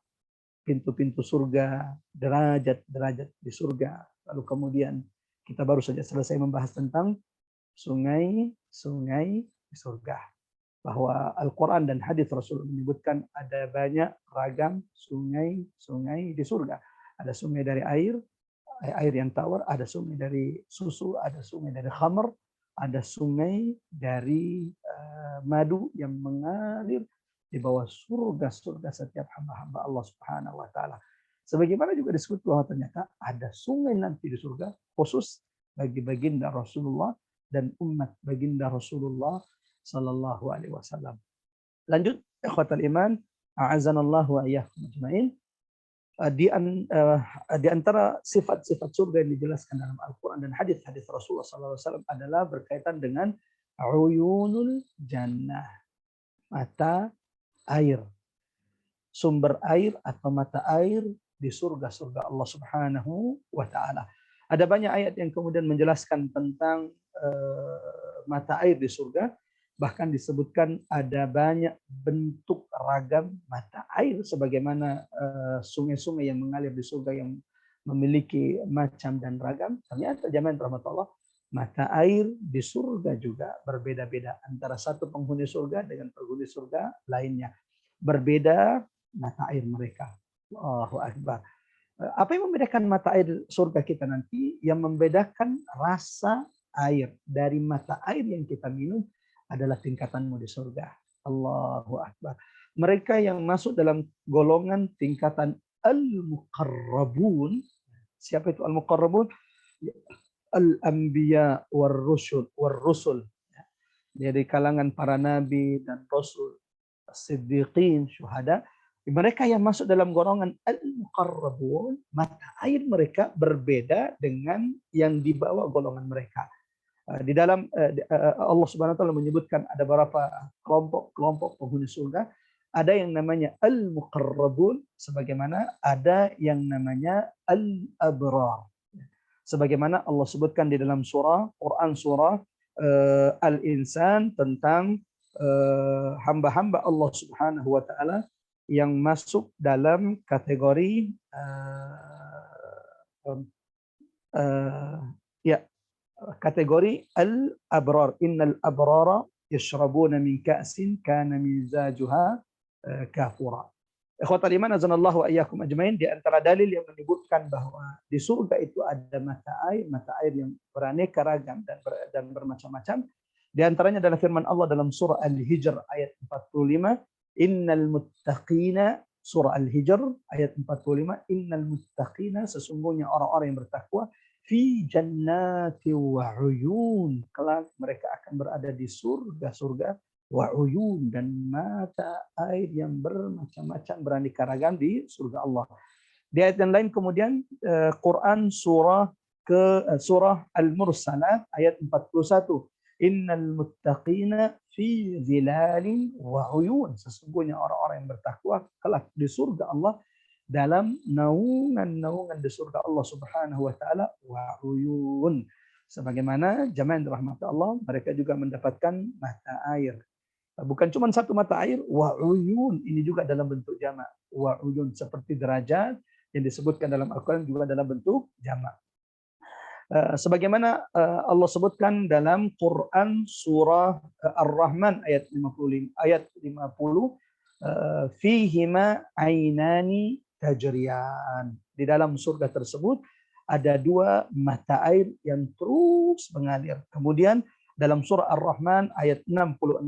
pintu-pintu surga, derajat-derajat di surga. Lalu kemudian kita baru saja selesai membahas tentang sungai-sungai di surga. Bahwa Al-Quran dan hadis Rasul menyebutkan ada banyak ragam sungai-sungai di surga. Ada sungai dari air yang tawar, ada sungai dari susu, ada sungai dari khamr, ada sungai dari madu yang mengalir di bawah surga-surga setiap hamba-hamba Allah Subhanahu wa taala. Sebagaimana juga disebut bahwa ternyata ada sungai nanti di surga khusus bagi baginda Rasulullah dan umat baginda Rasulullah sallallahu alaihi wasallam. Lanjut, ikhwatal iman, a'azanallahu wa iyyakum ajmain. Di antara sifat-sifat surga yang dijelaskan dalam Al-Quran dan hadis-hadis Rasulullah SAW adalah berkaitan dengan uyunul jannah, mata air, sumber air atau mata air di surga-surga Allah Subhanahu wa taala. Ada banyak ayat yang kemudian menjelaskan tentang mata air di surga. Bahkan disebutkan ada banyak bentuk ragam mata air sebagaimana sungai-sungai yang mengalir di surga yang memiliki macam dan ragam. Ternyata jemaah yang dirahmati Allah, mata air di surga juga berbeda-beda antara satu penghuni surga dengan penghuni surga lainnya. Berbeda mata air mereka. Allahu Akbar. Apa yang membedakan mata air surga kita nanti? Yang membedakan rasa air dari mata air yang kita minum adalah tingkatanmu di surga. Allahu Akbar. Mereka yang masuk dalam golongan tingkatan al-muqarrabun. Siapa itu al-muqarrabun? Al-anbiya war-rusul. Dari kalangan para nabi dan rasul, siddiqin, syuhada. Mereka yang masuk dalam golongan al-muqarrabun, mata air mereka berbeda dengan yang dibawa golongan mereka. Di dalam Allah Subhanahu wa taala menyebutkan ada beberapa kelompok penghuni surga, ada yang namanya al-muqarrabun sebagaimana ada yang namanya al-abrar. Sebagaimana Allah sebutkan di dalam Quran surah Al-Insan tentang hamba-hamba Allah Subhanahu wa taala yang masuk dalam kategori kategori al-abrar. Innal abrara yashrabuna min ka'sin kana mizajuha kafura. Ikhwatal iman, azanallahu wa iyyakum ajmain. Di antara dalil yang menyebutkan bahwa di surga itu ada mata air yang beraneka ragam dan bermacam-macam. Di antaranya adalah firman Allah dalam surah Al-Hijr ayat 45, innal muttaqina, surah Al-Hijr ayat 45, innal muttaqina, sesungguhnya orang-orang yang bertakwa, fi jannati wa uyun, kelak mereka akan berada di surga-surga, wa uyun, dan mata air yang bermacam-macam beraneka ragam di surga Allah. Di ayat yang lain kemudian Quran surah Al-Mursalat ayat 41, innal muttaqina fi zilalin wa uyun, sesungguhnya orang-orang yang bertakwa kelak di surga Allah dalam naungan-naungan di surga Allah Subhanahu wa taala wa uyun. Sebagaimana jamaah yang dirahmati Allah, mereka juga mendapatkan mata air. Bukan cuma satu mata air, wa uyun, ini juga dalam bentuk jamak. Wa uyun, seperti derajat yang disebutkan dalam Al-Quran juga dalam bentuk jamak. Sebagaimana Allah sebutkan dalam Quran surah Ar-Rahman ayat 50, fihima ainani tajriyan. Di dalam surga tersebut ada dua mata air yang terus mengalir. Kemudian dalam surah Ar-Rahman ayat 66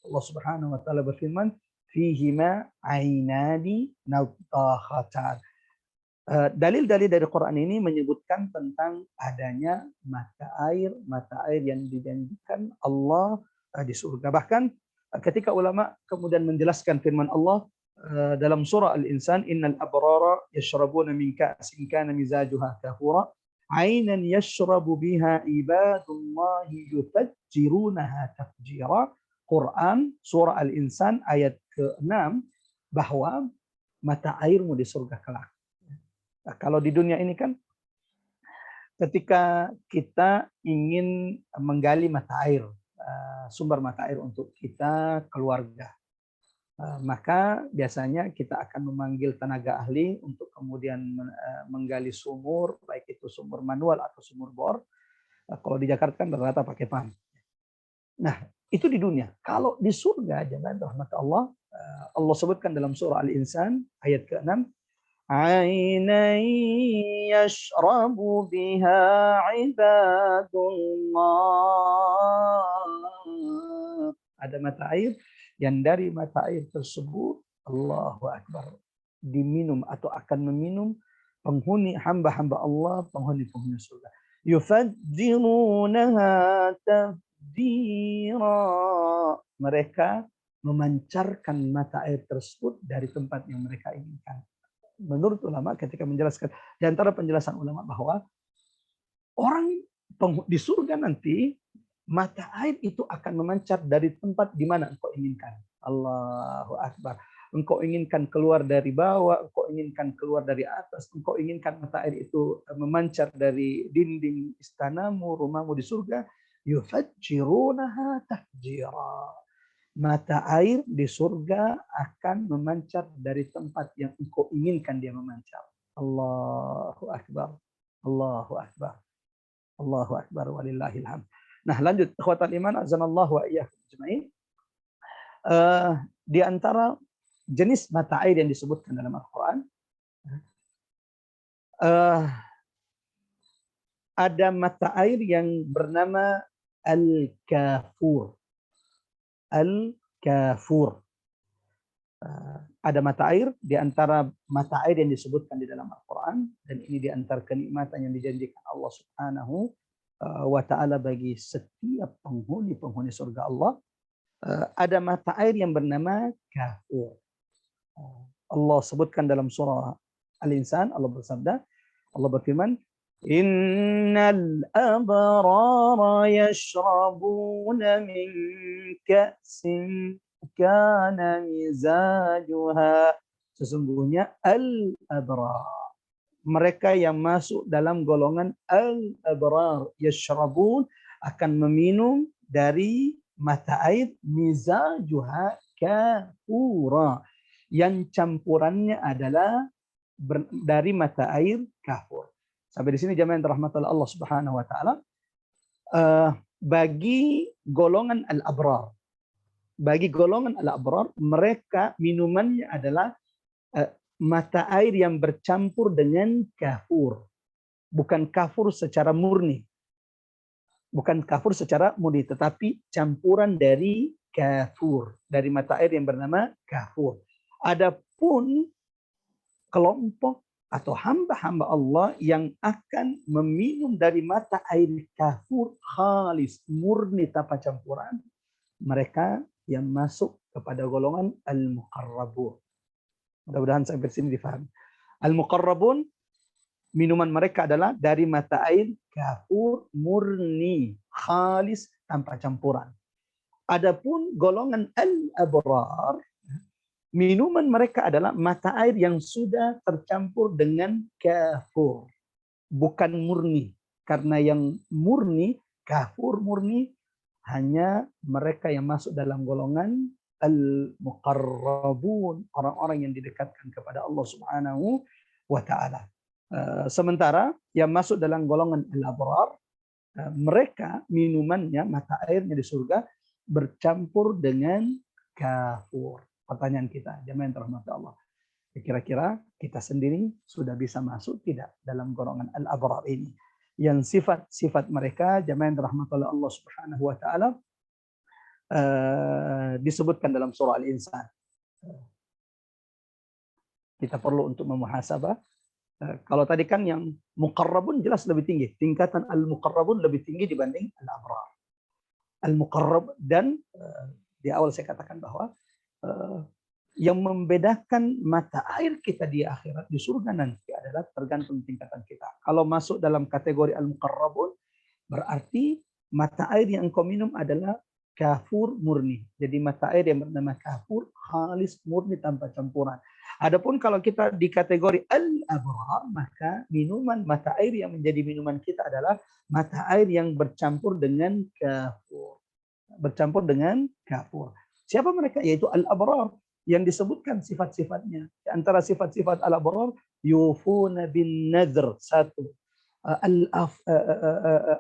Allah Subhanahu wa taala berfirman fihima ainani nadhakhatan. Dalil-dalil dari Quran ini menyebutkan tentang adanya mata air yang dijanjikan Allah di surga. Bahkan ketika ulama kemudian menjelaskan firman Allah dalam surah Al-Insan, innal abrara yashrabuna min ka'sin kana mizajuha kafura, ainan yashrabu biha ibadullahi yufajjirunaha tafjira. Quran surah Al-Insan ayat ke-6, bahwa mata airmu di surga kelak. Nah, kalau di dunia ini kan ketika kita ingin menggali mata air, sumber mata air untuk kita keluarga, maka biasanya kita akan memanggil tenaga ahli untuk kemudian menggali sumur, baik itu sumur manual atau sumur bor. Kalau di Jakarta kan rata-rata pakai pump. Nah, itu di dunia. Kalau di surga, jangan rahmat Allah, Allah sebutkan dalam surah Al-Insan ayat ke-6, عينا يشرب بها عباد الله. Ada mata air yang dari mata air tersebut Allahu Akbar diminum atau akan meminum penghuni hamba-hamba Allah, penghuni-penghuni surga. Yufajjirunaha tafjira. Mereka memancarkan mata air tersebut dari tempat yang mereka inginkan. Menurut ulama ketika menjelaskan, di antara penjelasan ulama bahwa orang di surga nanti mata air itu akan memancar dari tempat di mana engkau inginkan. Allahu Akbar. Engkau inginkan keluar dari bawah, engkau inginkan keluar dari atas, engkau inginkan mata air itu memancar dari dinding istanamu, rumahmu di surga. Yufajjirunaha tafjira. Mata air di surga akan memancar dari tempat yang engkau inginkan dia memancar. Allahu Akbar. Allahu Akbar. Allahu Akbar walillahil hamd. Nah, lanjut ikhwatal iman azanallahu wa iyyakum ajmain. Di antara jenis mata air yang disebutkan dalam Al-Qur'an, ada mata air yang bernama Al-Kafur. Al-Kafur. Ada mata air di antara mata air yang disebutkan di dalam Al-Quran, dan ini di antara kenikmatan yang dijanjikan Allah Subhanahu wa ta'ala bagi setiap penghuni surga Allah. Ada mata air yang bernama Kafur. Allah sebutkan dalam surah Al-Insan, Allah bersabda, Allah berfirman, Innal abrara yashrabuna min ka'sin kana mizajuha. Sesungguhnya al-abrar, mereka yang masuk dalam golongan al-abrar, yashrabun, akan meminum dari mata air mizajuha kafura, yang campurannya adalah dari mata air kafur. Sampai di sini jamaah yang dirahmati Allah Subhanahu wa taala, bagi golongan al-abrar, mereka minumannya adalah mata air yang bercampur dengan kafur. Bukan kafur secara murni. Tetapi campuran dari kafur, dari mata air yang bernama kafur. Adapun kelompok atau hamba-hamba Allah yang akan meminum dari mata air kafur khalis, murni tanpa campuran, mereka yang masuk kepada golongan al-muqarrabun. Mudah-mudahan sampai sini difahami. Al-muqarrabun, minuman mereka adalah dari mata air kafur murni, khalis, tanpa campuran. Adapun golongan al-abrar, Minuman mereka adalah mata air yang sudah tercampur dengan kafur, bukan murni. Karena yang murni, kafur murni, hanya mereka yang masuk dalam golongan al-muqarrabun, orang-orang yang didekatkan kepada Allah Subhanahu wa taala. Sementara yang masuk dalam golongan al-abrar, mereka minumannya, mata airnya di surga bercampur dengan kafur. Pertanyaan kita, jemaah yang dirahmati Allah, kira-kira kita sendiri sudah bisa masuk tidak dalam golongan al-abrar ini? Yang sifat-sifat mereka, jemaah yang dirahmati Allah Subhanahu wa taala, disebutkan dalam surah Al-Insan. Kita perlu untuk memuhasabah. Kalau tadi kan yang muqarrabun jelas lebih tinggi, tingkatan al-muqarrabun lebih tinggi dibanding al-abrar. Al-muqarrab, dan di awal saya katakan bahwa yang membedakan mata air kita di akhirat, di surga nanti, adalah tergantung tingkatan kita. Kalau masuk dalam kategori al-muqarrabun, berarti mata air yang engkau minum adalah kafur murni. Jadi mata air yang bernama kafur, khalis, murni, tanpa campuran. Adapun kalau kita di kategori al-abrar, maka minuman mata air yang menjadi minuman kita adalah mata air yang bercampur dengan kafur. Bercampur dengan kafur. Siapa mereka? Yaitu al-abrar, yang disebutkan sifat-sifatnya. Di antara sifat-sifat al-abrar, yufuna bin nadhr. Satu.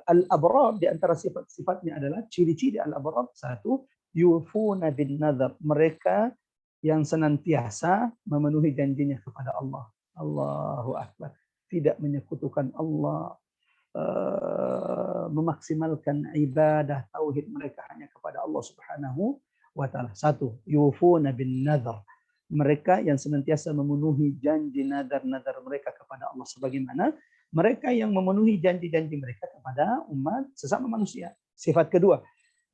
Al-abrar di antara sifat-sifatnya adalah, ciri-ciri al-abrar, satu, yufuna bin nadhr. Mereka yang senantiasa memenuhi janjinya kepada Allah. Allahu Akbar. Tidak menyekutukan Allah. Memaksimalkan ibadah tauhid mereka hanya kepada Allah Subhanahu wa taala. Satu, yufuna bin nadhr. Mereka yang senantiasa memenuhi janji nadar-nadar mereka kepada Allah, sebagaimana mereka yang memenuhi janji-janji mereka kepada umat sesama manusia. Sifat kedua,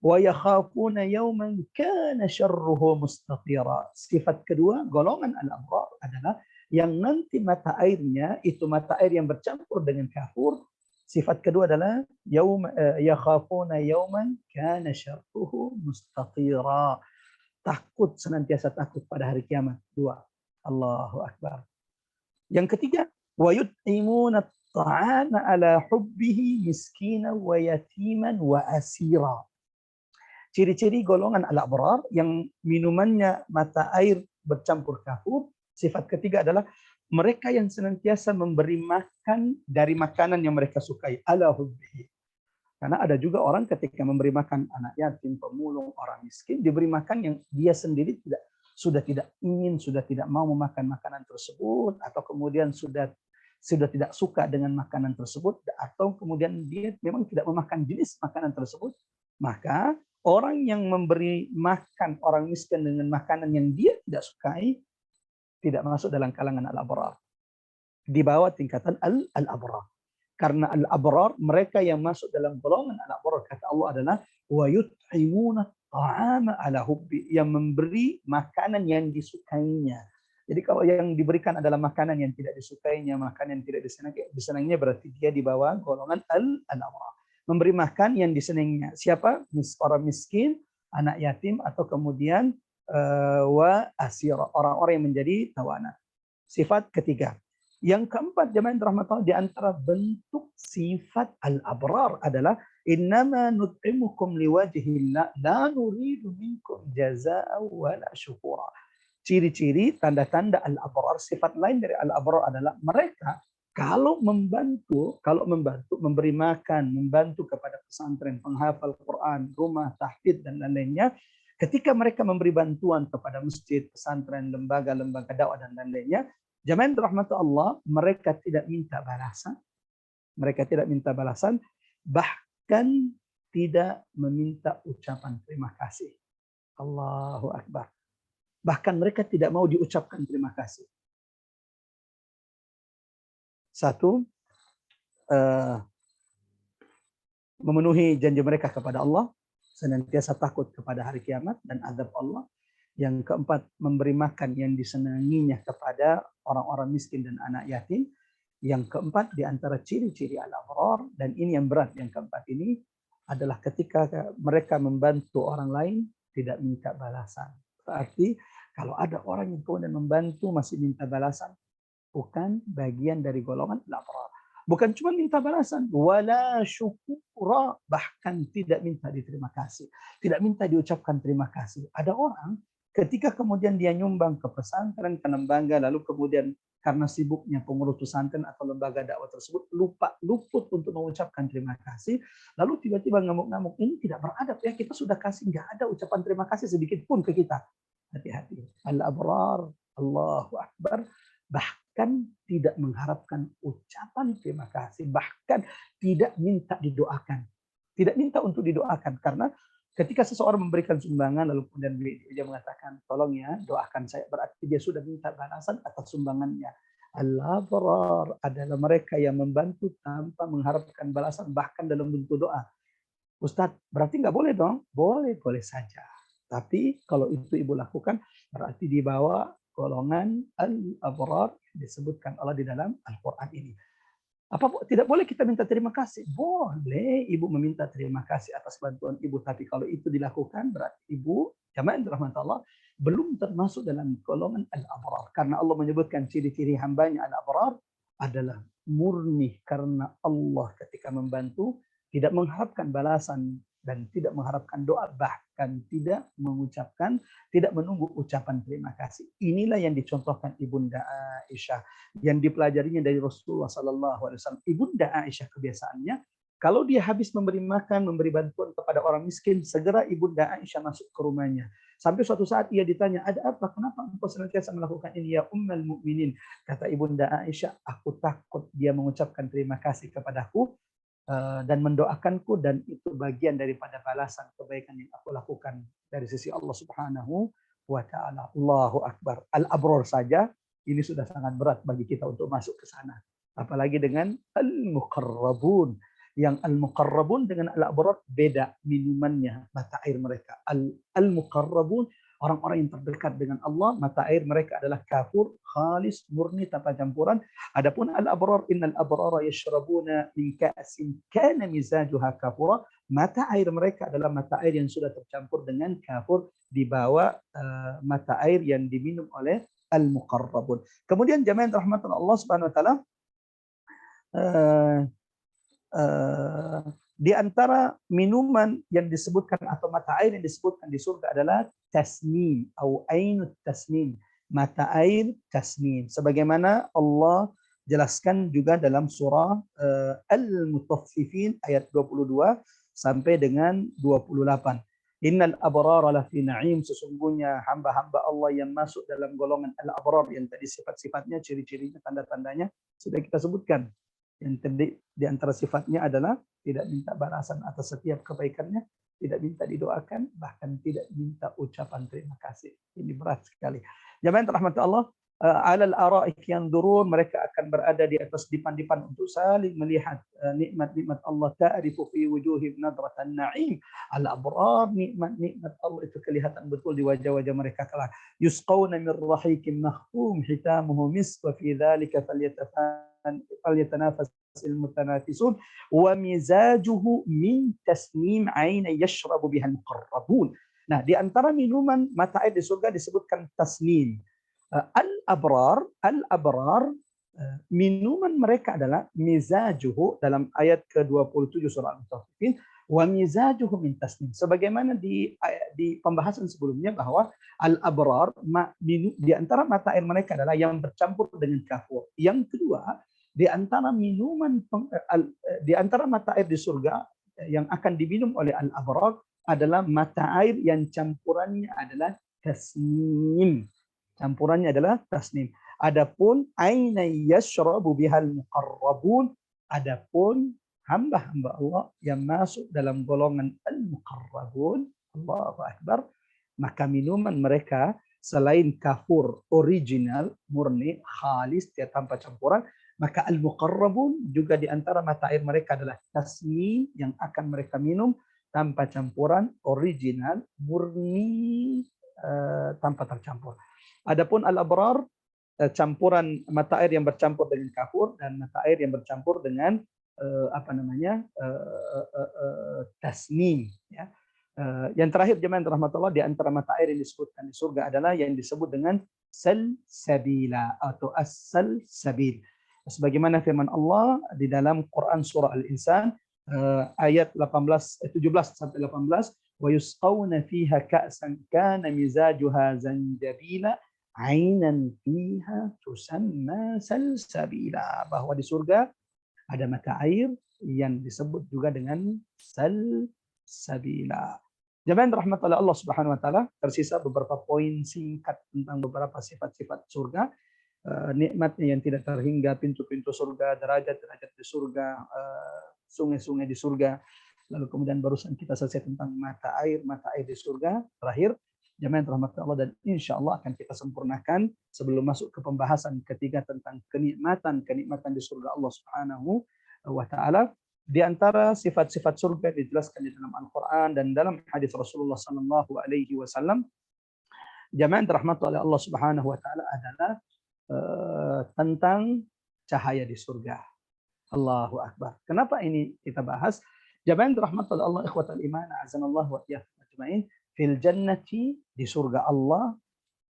wa yakhafuna yawman kana syarruhu mustatira. Sifat kedua, golongan al-abrar adalah yang nanti mata airnya itu mata air yang bercampur dengan kafur. Sifat kedua adalah yakhafuna yawman kana syarruhu mustatira. Takut, senantiasa takut pada hari kiamat. Dua. Allahu Akbar. Yang ketiga, wa yut'imuna at-ta'ama ala hubbihi miskina wa yatiman wa asira. Ciri-ciri golongan al-abrar yang minumannya mata air bercampur kafur. Sifat ketiga adalah mereka yang senantiasa memberi makan dari makanan yang mereka sukai, ala hubbihi. Karena ada juga orang ketika memberi makan anak yatim, pemulung, orang miskin, diberi makan yang dia sendiri sudah tidak ingin, sudah tidak mau memakan makanan tersebut, atau kemudian sudah tidak suka dengan makanan tersebut, atau kemudian dia memang tidak memakan jenis makanan tersebut. Maka orang yang memberi makan orang miskin dengan makanan yang dia tidak sukai tidak masuk dalam kalangan al-abrar. Di bawah tingkatan al-abrar. Karena al-abrar, mereka yang masuk dalam golongan al-abrar, kata Allah, adalah wa yut'imuna ta'ama ala hubbi, yang memberi makanan yang disukainya. Jadi kalau yang diberikan adalah makanan yang tidak disukainya, makanan yang tidak disenanginya, berarti dia di bawah golongan al-abrar. Memberi makan yang disenanginya. Siapa? Orang miskin, anak yatim, atau kemudian wa asira, orang-orang yang menjadi tawanan. Sifat ketiga. Yang keempat, jemaah yang dirahmati Allah, di antara bentuk sifat al-abrar adalah innama nut'imukum liwajhillah la nuridu minkum jazaa'an wala syukura. Ciri-ciri tanda-tanda al-abrar, sifat lain dari al-abrar adalah mereka kalau membantu, memberi makan, membantu kepada pesantren, penghafal Quran, rumah tahfidz dan lain-lainnya, ketika mereka memberi bantuan kepada masjid, pesantren, lembaga-lembaga dakwah dan lain-lainnya, jemaah rahmat Allah, mereka tidak minta balasan. Mereka tidak minta balasan, bahkan tidak meminta ucapan terima kasih. Allahu Akbar. Bahkan mereka tidak mau diucapkan terima kasih. Satu, memenuhi janji mereka kepada Allah, senantiasa takut kepada hari kiamat dan azab Allah. Yang keempat, memberi makan yang disenanginya kepada orang-orang miskin dan anak yatim. Yang keempat, di antara ciri-ciri al-abrar, dan ini yang berat, yang keempat ini adalah ketika mereka membantu orang lain tidak minta balasan. Berarti Kalau ada orang yang kemudian membantu masih minta balasan, bukan bagian dari golongan al-abrar. Bukan cuma minta balasan, wala syukura, bahkan tidak minta diterima kasih, tidak minta diucapkan terima kasih. Ada orang ketika kemudian dia nyumbang ke pesantren karena bangga, lalu kemudian karena sibuknya pengurus pesantren atau lembaga dakwah tersebut luput untuk mengucapkan terima kasih, lalu tiba-tiba ngamuk-ngamuk, ini tidak beradab ya, kita sudah kasih, nggak ada ucapan terima kasih sedikit pun ke kita. Hati-hati. Al-abrar, Allahu Akbar, bahkan tidak mengharapkan ucapan terima kasih, bahkan tidak minta didoakan. Tidak minta untuk didoakan, karena ketika seseorang memberikan sumbangan lalu kemudian dia mengatakan, tolong ya doakan saya, berarti dia sudah minta balasan atas sumbangannya. Al-abrar adalah mereka yang membantu tanpa mengharapkan balasan, bahkan dalam bentuk doa. Ustadz, berarti nggak boleh dong? Boleh, boleh saja. Tapi kalau itu ibu lakukan, berarti dibawa golongan al-abrar disebutkan Allah di dalam Al-Quran ini. Apa tidak boleh kita minta terima kasih? Boleh ibu meminta terima kasih atas bantuan ibu, tapi kalau itu dilakukan berarti ibu jamaah dirahmati Allah belum termasuk dalam golongan al-abrar, karena Allah menyebutkan ciri-ciri hambanya al-abrar adalah murni karena Allah ketika membantu, tidak mengharapkan balasan dan tidak mengharapkan doa, bahkan tidak mengucapkan, tidak menunggu ucapan terima kasih. Inilah yang dicontohkan Ibunda Aisyah, yang dipelajarinya dari Rasulullah SAW. Ibunda Aisyah kebiasaannya, kalau dia habis memberi makan, memberi bantuan kepada orang miskin, segera Ibunda Aisyah masuk ke rumahnya. Sampai suatu saat ia ditanya, ada apa? Kenapa engkau senantiasa melakukan ini ya Ummul Mukminin? Kata Ibunda Aisyah, aku takut dia mengucapkan terima kasih kepadaku dan mendoakanku, dan itu bagian daripada balasan kebaikan yang aku lakukan dari sisi Allah Subhanahu wa taala. Allahu Akbar. Al-abrar saja ini sudah sangat berat bagi kita untuk masuk ke sana. Apalagi dengan al-muqarrabun. Yang al-muqarrabun dengan al-abrar beda minumannya, mata air mereka. Al-muqarrabun orang-orang yang terdekat dengan Allah, mata air mereka adalah kafur, khalis, murni tanpa campuran. Adapun al-abrar, innal abrara yashrabuna min ka'sin kana mizajuha kafura. Mata air mereka adalah mata air yang sudah tercampur dengan kafur, dibawa mata air yang diminum oleh al-muqarrabun. Kemudian jamaah rahmatan Allah Subhanahu wa taala, di antara minuman yang disebutkan atau mata air yang disebutkan di surga adalah tasnim atau ainut tasnim, mata air tasnim, sebagaimana Allah jelaskan juga dalam surah Al-Mutaffifin ayat 22 sampai dengan 28. Innal abrara lafi na'im, sesungguhnya hamba-hamba Allah yang masuk dalam golongan al-abrar, yang tadi sifat-sifatnya, ciri-cirinya, tanda-tandanya sudah kita sebutkan. Yang di antara sifatnya adalah tidak minta balasan atas setiap kebaikannya, tidak minta didoakan, bahkan tidak minta ucapan terima kasih. Ini berat sekali. Jamaah rahmat Allah, alal araik yanzurun, mereka akan berada di atas dipan-dipan untuk saling melihat nikmat-nikmat Allah. Ta'rifu fi wujuhihim nadratan na'im. Al-abrar, nikmat-nikmat Allah itu kelihatan betul di wajah-wajah mereka kelak. Yusqawna min rahiqin mahfum hitamuhu misk wa fi dzalika falyatanafasil mutanafisun wa mizajuhu min tasnim aina yashrabu biha al-muqarrabun. Nah, di antara minuman mata air di surga disebutkan tasnim. Al-abrar minuman mereka adalah mizajuhu, dalam ayat ke-27 surah Al-Mutaffifin, wa mizajuhu min tasnim. Sebagaimana di pembahasan sebelumnya bahwa al-abrar di antara mata air mereka adalah yang bercampur dengan kafur. Yang kedua, di antara minuman di antara mata air di surga yang akan diminum oleh al-abrar adalah mata air yang campurannya adalah tasnim. Campurannya adalah tasnim. Adapun aina yashrabu bihal muqarrabun, adapun hamba-hamba Allah yang masuk dalam golongan al-muqarrabun, Allahu Akbar, maka minuman mereka selain kafur original, murni, khalis, tanpa campuran, maka al-muqarrabun juga di antara mata air mereka adalah tasnim yang akan mereka minum tanpa campuran, original, murni, tanpa tercampur. Adapun al-abrar, campuran mata air yang bercampur dengan kafur dan mata air yang bercampur dengan tasnim, ya. Yang terakhir jemaah yang dirahmati Allah, di antara mata air yang disebutkan di surga adalah yang disebut dengan salsabila atau as-salsabil. Sebagaimana firman Allah di dalam Quran surah Al-Insan ayat 17 sampai 18, wa yusqawna fiha ka'san kana mizajuha zanjabila ainan fiha tusamma salsabila, bahwa di surga ada mata air yang disebut juga dengan salsabila. Jemaah rahmat Allah Subhanahu wa taala, tersisa beberapa poin singkat tentang beberapa sifat-sifat surga, nikmatnya yang tidak terhingga, pintu-pintu surga, derajat-derajat di surga, sungai-sungai di surga. Lalu kemudian barusan kita selesai tentang mata air di surga. Terakhir, jemaah rahmat Allah, dan insya Allah akan kita sempurnakan sebelum masuk ke pembahasan ketiga tentang kenikmatan di surga Allah Subhanahu wa taala. Di antara sifat-sifat surga dijelaskan di dalam Al-Quran dan dalam hadis Rasulullah Sallallahu Alaihi Wasallam, jemaah dirahmati oleh Allah Subhanahu Wa Taala, adalah tentang cahaya di surga. Allahu Akbar. Kenapa ini kita bahas? Jemaah dirahmati oleh Allah, ikhwatal iman, azanallahu wa iyyakum ajma'in. Fil jannati, di surga Allah,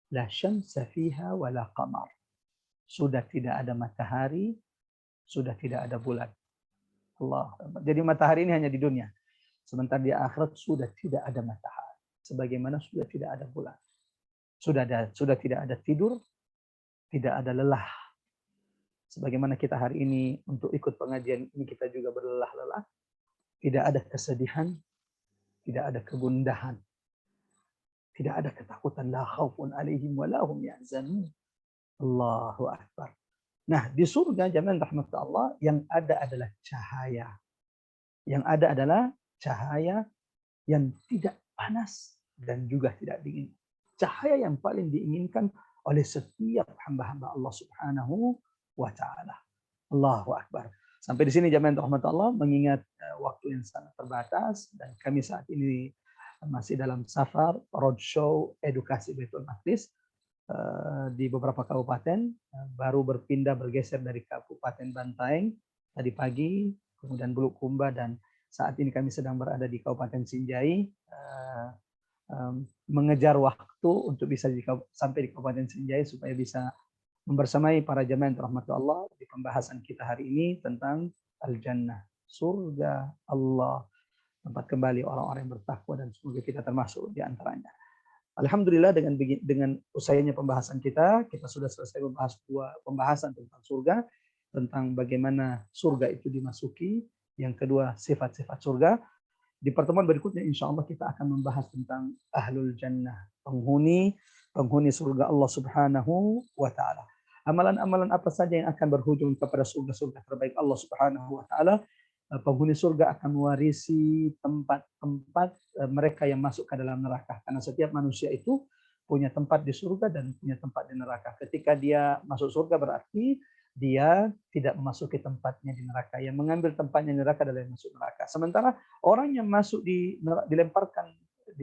la syamsa fiha wa la qamar. Sudah tidak ada matahari, sudah tidak ada bulan. Allah. Jadi matahari ini hanya di dunia. Sementara di akhirat sudah tidak ada matahari. Sebagaimana sudah tidak ada bulan. Sudah tidak ada tidur, tidak ada lelah. Sebagaimana kita hari ini untuk ikut pengajian ini kita juga berlelah-lelah. Tidak ada kesedihan, tidak ada kegundahan. Tidak ada ketakutan, la khaufun alaihim wa lahum yahzanun. Allahu Akbar. Nah, di surga jemaah rahmat Allah, yang ada adalah cahaya. Yang ada adalah cahaya yang tidak panas dan juga tidak dingin. Cahaya yang paling diinginkan oleh setiap hamba-hamba Allah Subhanahu wa taala. Allahu Akbar. Sampai di sini jemaah rahmat Allah, mengingat waktu yang sangat terbatas dan kami saat ini masih dalam safar roadshow edukasi Baitul Maqdis di beberapa kabupaten, baru bergeser dari Kabupaten Bantaeng tadi pagi, kemudian Bulukumba, dan saat ini kami sedang berada di Kabupaten Sinjai, mengejar waktu untuk bisa sampai di Kabupaten Sinjai supaya bisa membersamai para jemaah yang rahmat Allah di pembahasan kita hari ini tentang Al-Jannah, surga Allah, tempat kembali orang-orang yang bertakwa, dan semoga kita termasuk di antaranya. Alhamdulillah, dengan usainya pembahasan kita sudah selesai membahas dua pembahasan tentang surga, tentang bagaimana surga itu dimasuki, yang kedua sifat-sifat surga. Di pertemuan berikutnya insya Allah kita akan membahas tentang ahlul jannah, penghuni surga Allah Subhanahu wa taala. Amalan-amalan apa saja yang akan berujung kepada surga-surga terbaik Allah Subhanahu wa taala. Penghuni surga akan mewarisi tempat-tempat mereka yang masuk ke dalam neraka. Karena setiap manusia itu punya tempat di surga dan punya tempat di neraka. Ketika dia masuk surga berarti dia tidak memasuki tempatnya di neraka. Yang mengambil tempatnya di neraka adalah yang masuk neraka. Sementara orang yang masuk dilemparkan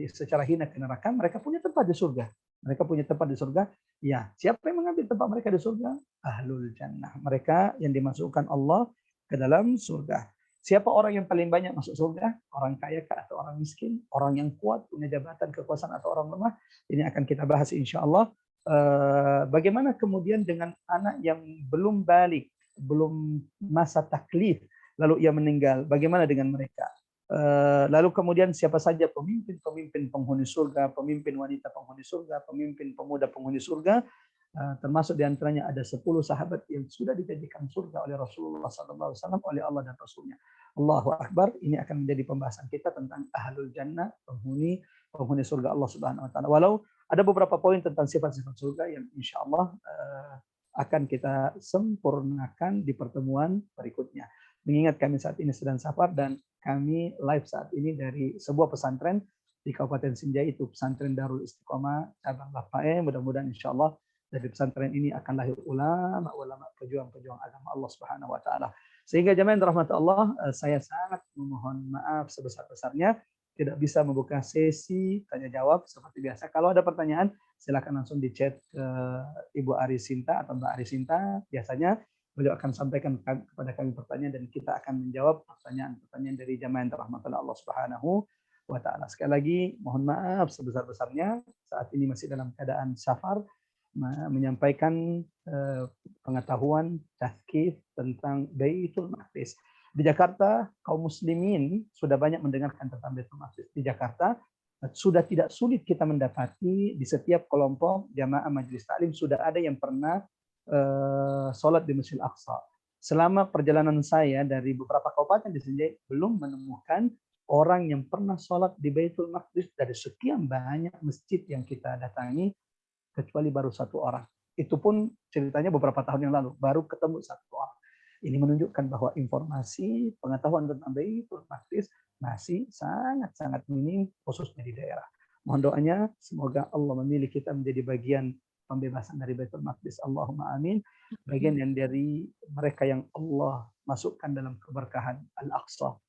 secara hina ke neraka, mereka punya tempat di surga. Mereka punya tempat di surga. Ya, siapa yang mengambil tempat mereka di surga? Ahlul jannah. Mereka yang dimasukkan Allah ke dalam surga. Siapa orang yang paling banyak masuk surga? Orang kaya kah atau orang miskin? Orang yang kuat, punya jabatan, kekuasaan, atau orang lemah? Ini akan kita bahas insya Allah. Bagaimana kemudian dengan anak yang belum balik, belum masa taklif, lalu ia meninggal? Bagaimana dengan mereka? Lalu kemudian siapa saja pemimpin penghuni surga, pemimpin wanita penghuni surga, pemimpin pemuda penghuni surga? Termasuk diantaranya ada 10 sahabat yang sudah dijadikan surga oleh Rasulullah SAW, oleh Allah dan Rasulnya. Allahu Akbar. Ini akan menjadi pembahasan kita tentang ahlul jannah, penghuni surga Allah Subhanahu Wa Taala. Walau ada beberapa poin tentang sifat-sifat surga yang insya Allah akan kita sempurnakan di pertemuan berikutnya. Mengingat kami saat ini sedang safar dan kami live saat ini dari sebuah pesantren di Kabupaten Sinjai, itu pesantren Darul Istiqomah cabang Lapae. Mudah-mudahan insya Allah dari pesantren ini akan lahir ulama pejuang-pejuang agama Allah Subhanahu wa taala. Sehingga jemaah yang dirahmati Allah, saya sangat memohon maaf sebesar-besarnya tidak bisa membuka sesi tanya jawab seperti biasa. Kalau ada pertanyaan, silakan langsung di chat ke Ibu Arisinta atau Mbak Arisinta. Biasanya beliau akan sampaikan kepada kami pertanyaan dan kita akan menjawab pertanyaan-pertanyaan dari jemaah yang dirahmati Allah Subhanahu wa ta'ala. Sekali lagi mohon maaf sebesar-besarnya saat ini masih dalam keadaan safar, menyampaikan pengetahuan tazkir tentang Baitul Maqdis. Di Jakarta kaum muslimin sudah banyak mendengarkan tentang Baitul Maqdis. Di Jakarta sudah tidak sulit kita mendapati di setiap kelompok jamaah majelis taklim sudah ada yang pernah sholat di Masjidil Aqsa. Selama perjalanan saya dari beberapa kabupaten di sini belum menemukan orang yang pernah sholat di Baitul Maqdis dari sekian banyak masjid yang kita datangi, kecuali baru satu orang. Itu pun ceritanya beberapa tahun yang lalu, baru ketemu satu orang. Ini menunjukkan bahwa informasi, pengetahuan tentang Baitul Maqdis masih sangat-sangat minim, khususnya di daerah. Mohon doanya, semoga Allah memilih kita menjadi bagian pembebasan dari Baitul Maqdis. Allahumma amin. Bagian yang dari mereka yang Allah masukkan dalam keberkahan Al-Aqsa.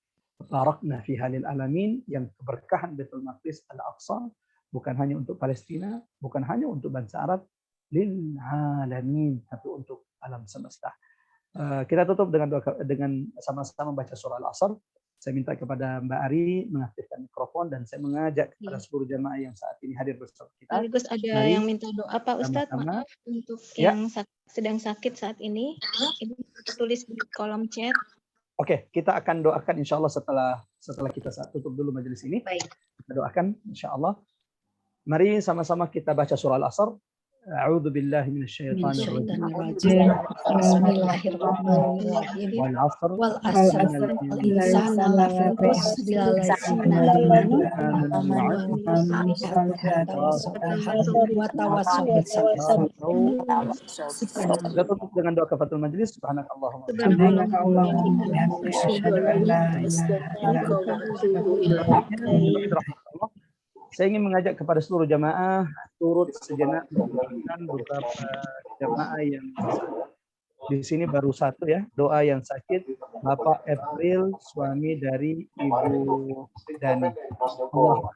Barakna fi halil alamin, yang keberkahan Baitul Maqdis Al-Aqsa bukan hanya untuk Palestina, bukan hanya untuk bangsa Arab, lil alamin, tapi untuk alam semesta. Kita tutup dengan sama-sama baca surah Al-Asr. Saya minta kepada Mbak Ari mengaktifkan mikrofon dan saya mengajak kepada seluruh jamaah yang saat ini hadir bersama kita. Sekaligus ada yang minta doa Pak Ustadz, maaf untuk yang sedang sakit saat ini. Ini tulis di kolom chat. Oke, kita akan doakan insya Allah setelah kita tutup dulu majelis ini. Baik. Kita doakan insya Allah. Mari sama-sama kita baca surah Al-Asr. A'udzu billahi minasyaitonir rajim. Bismillahirrahmanirrahim. Wal 'asr. Wal asr insana lafi khusr illa allazina amanu wa tawassaw bis sabr. Kita tutup dengan doa kafatul majlis. Subhanakallahumma. Saya ingin mengajak kepada seluruh jamaah turut sejenak mendoakan beberapa jamaah yang di sini baru satu ya, doa yang sakit, Bapak April, suami dari Ibu Dani. Allah